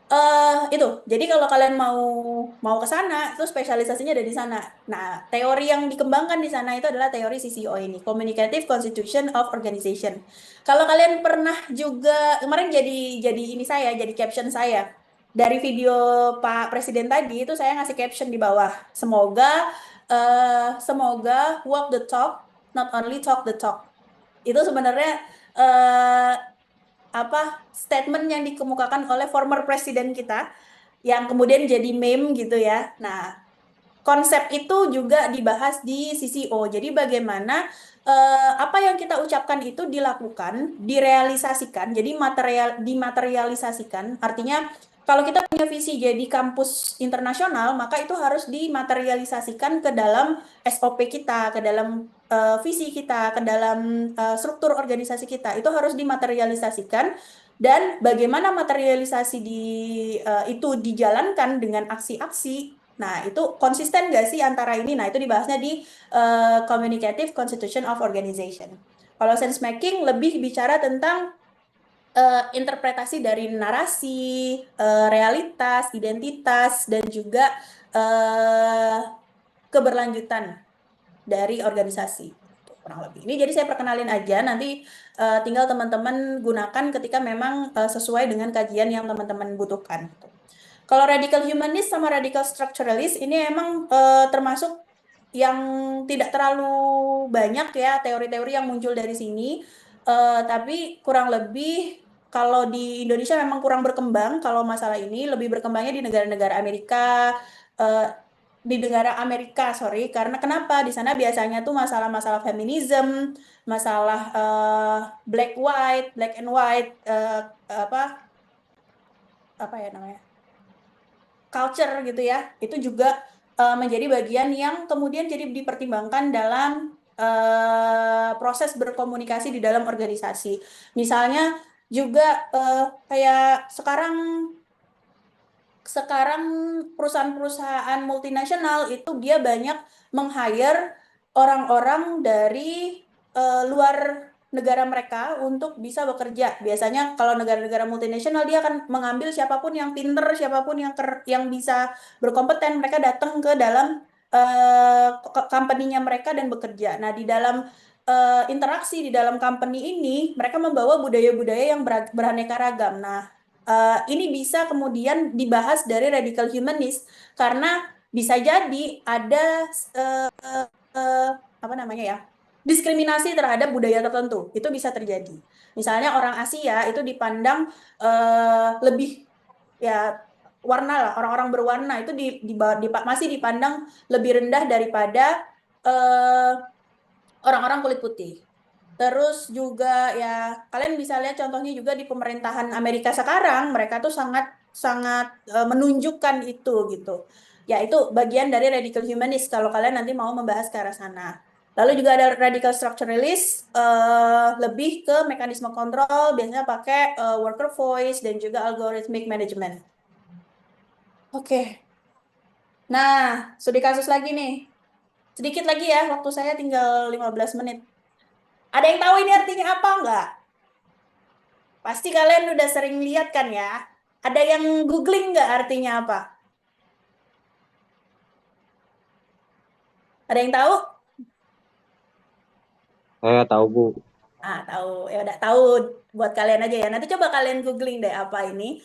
S1: itu. Jadi kalau kalian mau ke sana, itu spesialisasinya ada di sana. Nah, teori yang dikembangkan di sana itu adalah teori CCO ini, Communicative Constitution of Organization. Kalau kalian pernah juga kemarin jadi ini saya, jadi caption saya dari video Pak Presiden tadi itu saya ngasih caption di bawah. Semoga walk the talk, not only talk the talk. Itu sebenarnya eh, statement yang dikemukakan oleh former presiden kita yang kemudian jadi meme gitu ya. Nah, konsep itu juga dibahas di CCO. Jadi bagaimana apa yang kita ucapkan itu dilakukan, direalisasikan, jadi dimaterialisasikan. Artinya kalau kita punya visi jadi kampus internasional, maka itu harus dimaterialisasikan ke dalam SOP kita, ke dalam visi kita, ke dalam struktur organisasi kita. Itu harus dimaterialisasikan dan bagaimana materialisasi itu dijalankan dengan aksi-aksi. Nah, itu konsisten nggak sih antara ini? Nah, itu dibahasnya di Communicative Constitution of Organization. Kalau sense making lebih bicara tentang interpretasi dari narasi, realitas, identitas, dan juga keberlanjutan dari organisasi. Kurang lebih. Ini jadi saya perkenalin aja, nanti tinggal teman-teman gunakan ketika memang sesuai dengan kajian yang teman-teman butuhkan. Kalau radical humanist sama radical structuralist ini emang termasuk yang tidak terlalu banyak ya teori-teori yang muncul dari sini, tapi kurang lebih kalau di Indonesia memang kurang berkembang kalau masalah ini, lebih berkembangnya di negara-negara Amerika, di negara Amerika, sorry, karena kenapa? Di sana biasanya tuh masalah-masalah feminism, masalah black and white, apa ya namanya? Culture gitu ya, itu juga menjadi bagian yang kemudian jadi dipertimbangkan dalam proses berkomunikasi di dalam organisasi. Misalnya juga kayak sekarang perusahaan-perusahaan multinasional itu dia banyak meng-hire orang-orang dari luar negara mereka untuk bisa bekerja. Biasanya kalau negara-negara multinasional dia akan mengambil siapapun yang pinter, siapapun yang bisa berkompeten, mereka datang ke dalam company-nya mereka dan bekerja. Nah, di dalam interaksi di dalam company ini, mereka membawa budaya-budaya yang beraneka ragam. Nah, ini bisa kemudian dibahas dari radical humanist karena bisa jadi ada apa namanya ya, diskriminasi terhadap budaya tertentu. Itu bisa terjadi. Misalnya orang Asia itu dipandang lebih ya warna lah, orang-orang berwarna itu masih dipandang lebih rendah daripada orang-orang kulit putih. Terus juga ya kalian bisa lihat contohnya juga di pemerintahan Amerika sekarang, mereka tuh sangat menunjukkan itu gitu. Ya itu bagian dari radical humanist kalau kalian nanti mau membahas ke arah sana. Lalu juga ada radical structuralist, lebih ke mekanisme kontrol, biasanya pakai worker voice dan juga algorithmic management. Oke. Nah, studi kasus lagi nih. Sedikit lagi ya, waktu saya tinggal 15 menit. Ada yang tahu ini artinya apa enggak? Pasti kalian udah sering lihat kan ya? Ada yang googling nggak artinya apa? Ada yang tahu?
S4: Saya tahu, Bu.
S1: Tahu. Ya udah tahu buat kalian aja ya. Nanti coba kalian googling deh apa ini.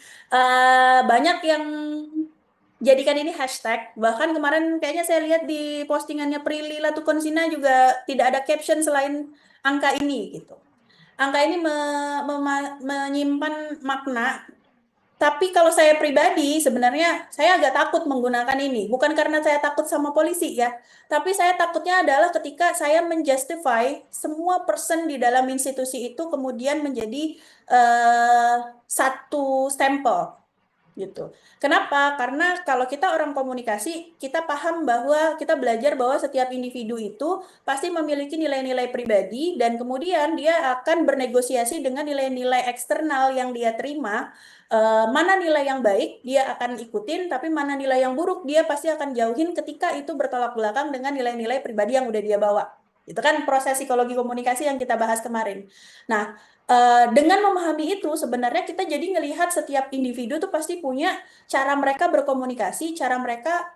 S1: Banyak yang jadikan ini hashtag. Bahkan kemarin kayaknya saya lihat di postingannya Prilly Latukonsina juga tidak ada caption selain angka ini gitu. angka ini menyimpan makna. Tapi kalau saya pribadi, sebenarnya saya agak takut menggunakan ini. Bukan karena saya takut sama polisi ya, tapi saya takutnya adalah ketika saya menjustify semua person di dalam institusi itu kemudian menjadi satu stempel gitu. Kenapa? Karena kalau kita orang komunikasi, kita paham bahwa kita belajar bahwa setiap individu itu pasti memiliki nilai-nilai pribadi dan kemudian dia akan bernegosiasi dengan nilai-nilai eksternal yang dia terima. Mana nilai yang baik dia akan ikutin, tapi mana nilai yang buruk dia pasti akan jauhin ketika itu bertolak belakang dengan nilai-nilai pribadi yang udah dia bawa. Itu kan proses psikologi komunikasi yang kita bahas kemarin. Nah, dengan memahami itu, sebenarnya kita jadi ngelihat setiap individu tuh pasti punya cara mereka berkomunikasi, cara mereka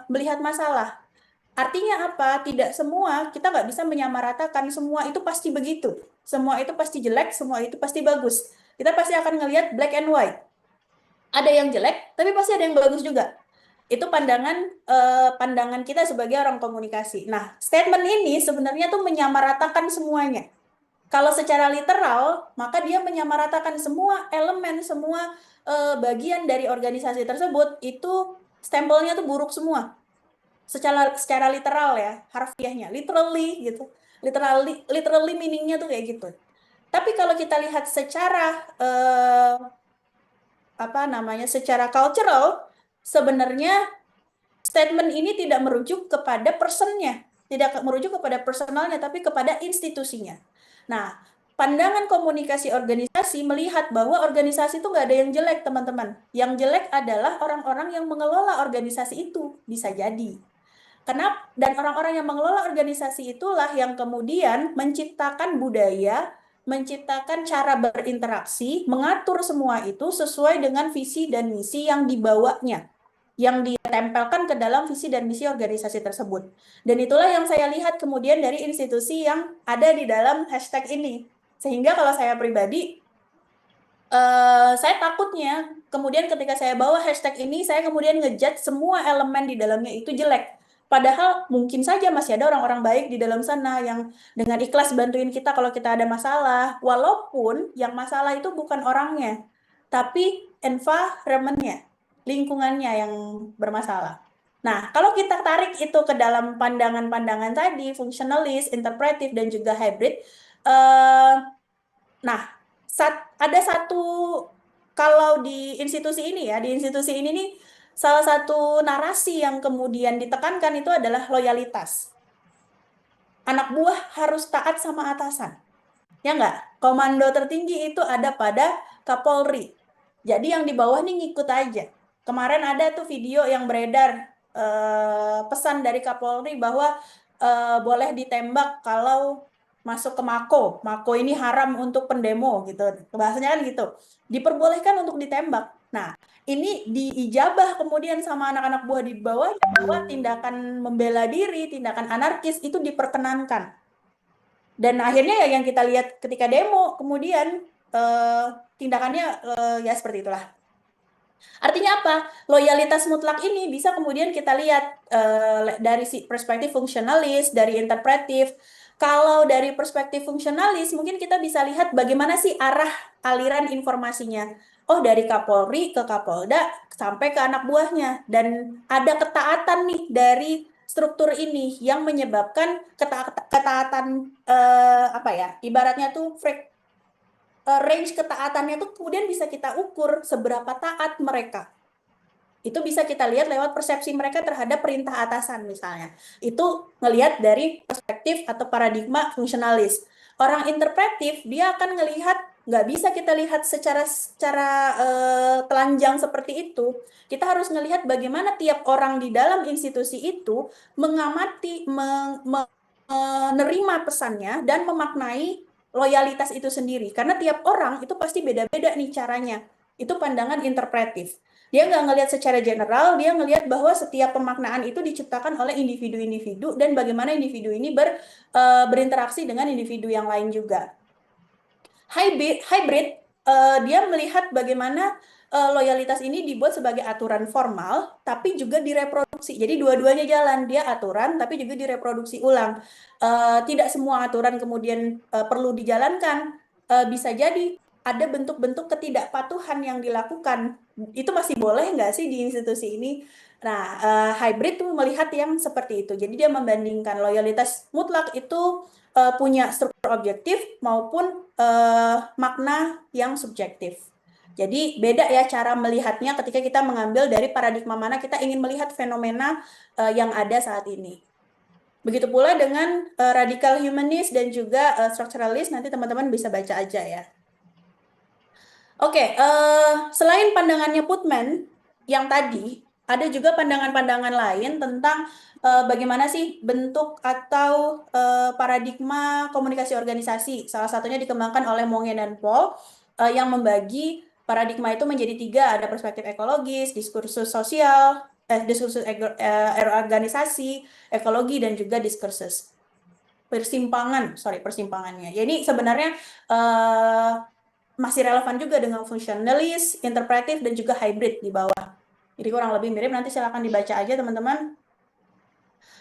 S1: melihat masalah. Artinya apa? Tidak semua, kita nggak bisa menyamaratakan semua itu pasti begitu. Semua itu pasti jelek, semua itu pasti bagus. Kita pasti akan ngelihat black and white. Ada yang jelek, tapi pasti ada yang bagus juga. Itu pandangan kita sebagai orang komunikasi. Nah, statement ini sebenarnya tuh menyamaratakan semuanya. Kalau secara literal, maka dia menyamaratakan semua elemen, semua bagian dari organisasi tersebut itu stempelnya tuh buruk semua. Secara literal ya, harfiahnya, literally gitu. Literally meaningnya tuh kayak gitu. Tapi kalau kita lihat secara secara cultural, sebenarnya statement ini tidak merujuk kepada personnya, tidak merujuk kepada personalnya, tapi kepada institusinya. Nah, pandangan komunikasi organisasi melihat bahwa organisasi itu nggak ada yang jelek, teman-teman. Yang jelek adalah orang-orang yang mengelola organisasi itu, bisa jadi. Kenapa? Dan orang-orang yang mengelola organisasi itulah yang kemudian menciptakan budaya, menciptakan cara berinteraksi, mengatur semua itu sesuai dengan visi dan misi yang dibawanya, yang ditempelkan ke dalam visi dan misi organisasi tersebut. Dan itulah yang saya lihat kemudian dari institusi yang ada di dalam hashtag ini. Sehingga kalau saya pribadi, saya takutnya kemudian ketika saya bawa hashtag ini, saya kemudian ngejudge semua elemen di dalamnya itu jelek. Padahal mungkin saja masih ada orang-orang baik di dalam sana yang dengan ikhlas bantuin kita kalau kita ada masalah. Walaupun yang masalah itu bukan orangnya, tapi environment-nya, lingkungannya yang bermasalah. Nah, kalau kita tarik itu ke dalam pandangan-pandangan tadi, fungsionalis, interpretif, dan juga hybrid, nah, ada satu, kalau di institusi ini ya, di institusi ini nih, salah satu narasi yang kemudian ditekankan itu adalah loyalitas. Anak buah harus taat sama atasan. Ya nggak? Komando tertinggi itu ada pada Kapolri. Jadi yang di bawah nih ngikut aja. Kemarin ada tuh video yang beredar, pesan dari Kapolri bahwa boleh ditembak kalau masuk ke Mako. Mako ini haram untuk pendemo gitu. Bahasanya kan gitu. Diperbolehkan untuk ditembak. Nah, ini diijabah kemudian sama anak-anak buah di bawah bahwa tindakan membela diri, tindakan anarkis itu diperkenankan. Dan akhirnya ya yang kita lihat ketika demo, kemudian tindakannya ya seperti itulah. Artinya apa? Loyalitas mutlak ini bisa kemudian kita lihat dari perspektif fungsionalis, dari interpretif. Kalau dari perspektif fungsionalis, mungkin kita bisa lihat bagaimana sih arah aliran informasinya. Oh, dari Kapolri ke Kapolda sampai ke anak buahnya. Dan ada ketaatan nih dari struktur ini yang menyebabkan ketaatan ibaratnya tuh range ketaatannya tuh kemudian bisa kita ukur seberapa taat mereka. Itu bisa kita lihat lewat persepsi mereka terhadap perintah atasan misalnya. Itu ngelihat dari perspektif atau paradigma fungsionalis. Orang interpretif dia akan ngelihat, nggak bisa kita lihat secara telanjang seperti itu. Kita harus ngelihat bagaimana tiap orang di dalam institusi itu mengamati, menerima pesannya dan memaknai loyalitas itu sendiri. Karena tiap orang itu pasti beda-beda nih caranya. Itu pandangan interpretif. Dia nggak ngelihat secara general, dia ngelihat bahwa setiap pemaknaan itu diciptakan oleh individu-individu dan bagaimana individu ini berinteraksi dengan individu yang lain juga. Hybrid dia melihat bagaimana loyalitas ini dibuat sebagai aturan formal, tapi juga direproduksi. Jadi dua-duanya jalan, dia aturan, tapi juga direproduksi ulang. Tidak semua aturan kemudian perlu dijalankan, bisa jadi ada bentuk-bentuk ketidakpatuhan yang dilakukan. Itu masih boleh nggak sih di institusi ini? Nah, hybrid tuh melihat yang seperti itu. Jadi dia membandingkan loyalitas mutlak itu punya struktur objektif maupun makna yang subjektif. Jadi beda ya cara melihatnya ketika kita mengambil dari paradigma mana kita ingin melihat fenomena yang ada saat ini. Begitu pula dengan radikal humanis dan juga structuralist, nanti teman-teman bisa baca aja ya. Oke, selain pandangannya Putman yang tadi, ada juga pandangan-pandangan lain tentang bagaimana sih bentuk atau paradigma komunikasi organisasi. Salah satunya dikembangkan oleh Monge dan Paul yang membagi paradigma itu menjadi 3, ada perspektif ekologis, diskursus sosial, diskursus organisasi, ekologi, dan juga diskursus persimpangannya. Jadi sebenarnya masih relevan juga dengan fungsionalis, interpretif, dan juga hybrid di bawah. Jadi kurang lebih mirip, nanti silakan dibaca aja teman-teman.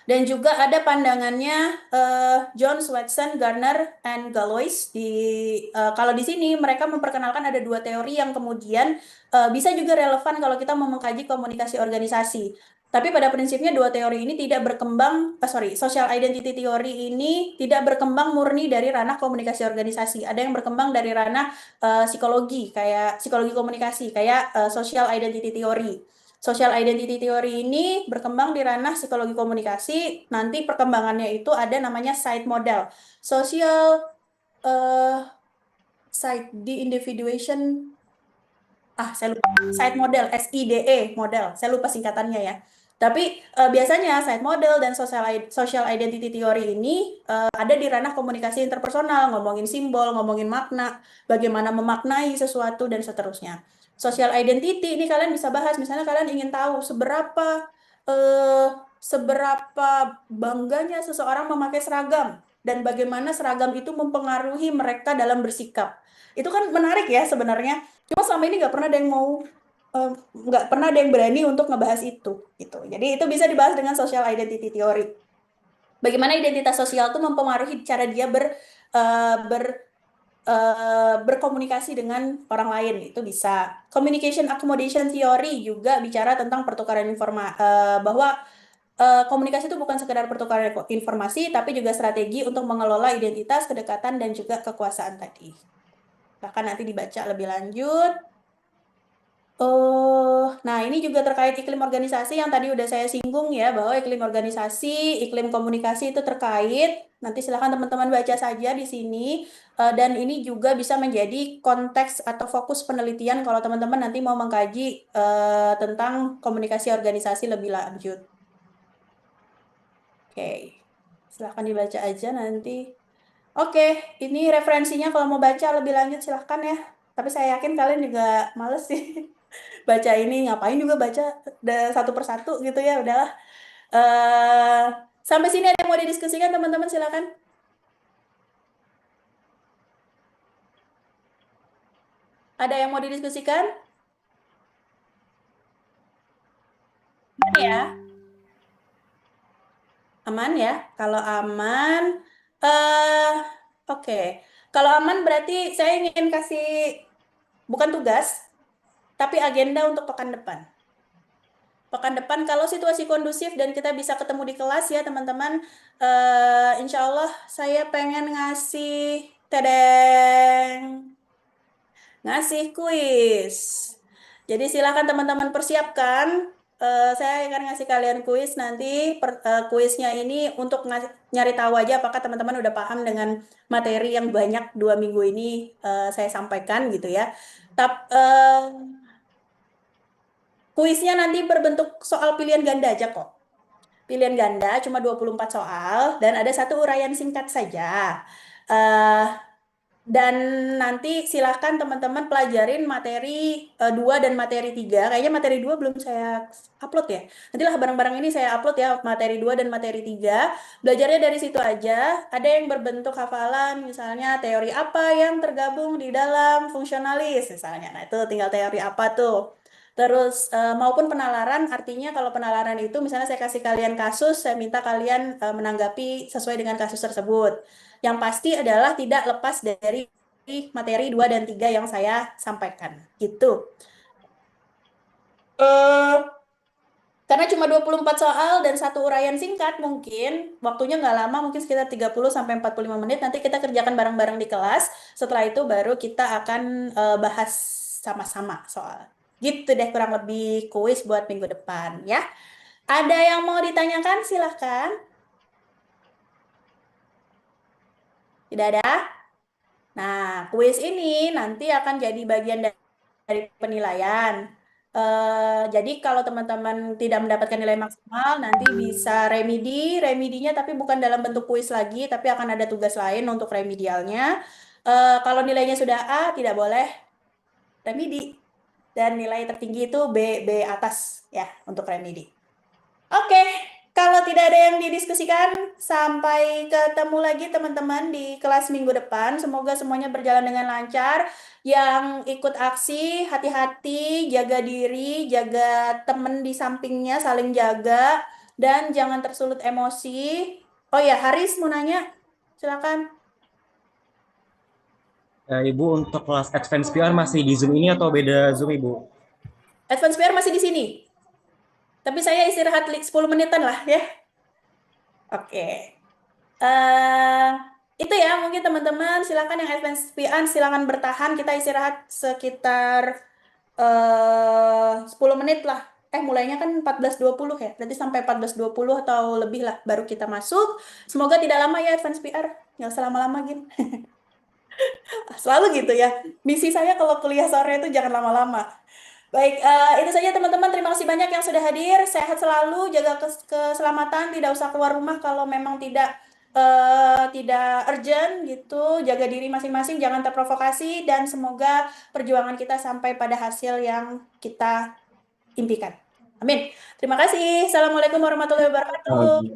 S1: Dan juga ada pandangannya John Swetson, Garner, and Galois. Kalau di sini mereka memperkenalkan ada 2 teori yang kemudian bisa juga relevan kalau kita mau mengkaji komunikasi organisasi. Tapi pada prinsipnya 2 teori ini tidak berkembang, social identity theory ini tidak berkembang murni dari ranah komunikasi organisasi. Ada yang berkembang dari ranah psikologi, kayak psikologi komunikasi, kayak social identity theory. Social identity theory ini berkembang di ranah psikologi komunikasi. Nanti perkembangannya itu ada namanya side model. Social side de-individuation. Saya lupa. Side model, SIDE model. Saya lupa singkatannya ya. Tapi biasanya side model dan social identity theory ini ada di ranah komunikasi interpersonal, ngomongin simbol, ngomongin makna, bagaimana memaknai sesuatu, dan seterusnya. Social identity ini kalian bisa bahas, misalnya kalian ingin tahu seberapa bangganya seseorang memakai seragam dan bagaimana seragam itu mempengaruhi mereka dalam bersikap. Itu kan menarik ya sebenarnya. Cuma selama ini nggak pernah ada yang berani untuk ngebahas itu gitu. Jadi itu bisa dibahas dengan social identity theory. Bagaimana identitas sosial itu mempengaruhi cara dia berkomunikasi dengan orang lain, itu bisa. Communication accommodation theory juga bicara tentang pertukaran informasi, bahwa komunikasi itu bukan sekedar pertukaran informasi, tapi juga strategi untuk mengelola identitas, kedekatan, dan juga kekuasaan tadi. Bahkan nanti dibaca lebih lanjut. Nah ini juga terkait iklim organisasi yang tadi udah saya singgung ya, bahwa iklim organisasi, iklim komunikasi itu terkait. Nanti silakan teman-teman baca saja di sini. Dan ini juga bisa menjadi konteks atau fokus penelitian kalau teman-teman nanti mau mengkaji tentang komunikasi organisasi lebih lanjut. Oke, silakan dibaca aja nanti. Oke, ini referensinya kalau mau baca lebih lanjut silahkan ya. Tapi saya yakin kalian juga males sih baca ini, ngapain juga baca satu persatu gitu ya, udahlah. Sampai sini ada yang mau didiskusikan teman-teman, silakan. Ada yang mau didiskusikan? Aman ya? Aman ya? Kalau aman, oke. Kalau aman berarti saya ingin kasih bukan tugas, tapi agenda untuk pekan depan. Pekan depan kalau situasi kondusif dan kita bisa ketemu di kelas ya teman-teman, insya Allah saya pengen ngasih kuis. Jadi silakan teman-teman persiapkan. Saya akan ngasih kalian kuis nanti. Kuisnya ini untuk nyari tahu aja apakah teman-teman udah paham dengan materi yang banyak 2 minggu ini saya sampaikan gitu ya. Kuisnya nanti berbentuk soal pilihan ganda aja kok. Pilihan ganda cuma 24 soal dan ada 1 uraian singkat saja. Dan nanti silahkan teman-teman pelajarin materi 2 dan materi 3. Kayaknya materi 2 belum saya upload ya. Nantilah bareng-bareng ini saya upload ya materi 2 dan materi 3. Belajarnya dari situ aja. Ada yang berbentuk hafalan, misalnya teori apa yang tergabung di dalam fungsionalis misalnya. Nah, itu tinggal teori apa tuh. Terus maupun penalaran, artinya kalau penalaran itu misalnya saya kasih kalian kasus, saya minta kalian menanggapi sesuai dengan kasus tersebut. Yang pasti adalah tidak lepas dari materi 2 dan 3 yang saya sampaikan. Gitu. Eh, karena cuma 24 soal dan satu uraian singkat mungkin, waktunya nggak lama, mungkin sekitar 30-45 menit, nanti kita kerjakan bareng-bareng di kelas, setelah itu baru kita akan bahas sama-sama soal. Gitu deh kurang lebih kuis buat minggu depan ya. Ada yang mau ditanyakan? Silahkan. Tidak ada? Nah, kuis ini nanti akan jadi bagian dari penilaian. Jadi kalau teman-teman tidak mendapatkan nilai maksimal, nanti bisa remedinya tapi bukan dalam bentuk kuis lagi, tapi akan ada tugas lain untuk remedialnya. Kalau nilainya sudah A, tidak boleh remedi. Dan nilai tertinggi itu B atas ya untuk remedi. Oke, kalau tidak ada yang didiskusikan, sampai ketemu lagi teman-teman di kelas minggu depan. Semoga semuanya berjalan dengan lancar. Yang ikut aksi, hati-hati, jaga diri, jaga teman di sampingnya, saling jaga, dan jangan tersulut emosi. Oh ya, Haris mau nanya, silakan.
S5: Ibu untuk kelas Advance PR masih di Zoom ini atau beda Zoom Ibu?
S1: Advance PR masih di sini. Tapi saya istirahat 10 menitan lah ya. Oke. Itu ya mungkin teman-teman, silakan yang advance PR silakan bertahan, kita istirahat sekitar 10 menit lah. Mulainya kan 14.20 ya, berarti sampai 14.20 atau lebih lah baru kita masuk. Semoga tidak lama ya advance PR, nggak selama-lama Gin. Selalu gitu ya, misi saya kalau kuliah sore itu jangan lama-lama. Baik, itu saja teman-teman. Terima kasih banyak yang sudah hadir. Sehat selalu, jaga keselamatan, tidak usah keluar rumah kalau memang tidak urgent gitu. Jaga diri masing-masing, jangan terprovokasi, dan semoga perjuangan kita sampai pada hasil yang kita impikan. Amin. Terima kasih. Assalamualaikum warahmatullahi wabarakatuh.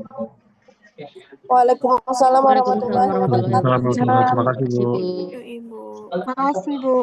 S3: Waalaikumsalam warahmatullahi
S5: Waalaikumsalam warahmatullahi
S3: wabarakatuh.
S5: wabarakatuh. Terima kasih Bu.
S3: Ibu. Makasih, Bu.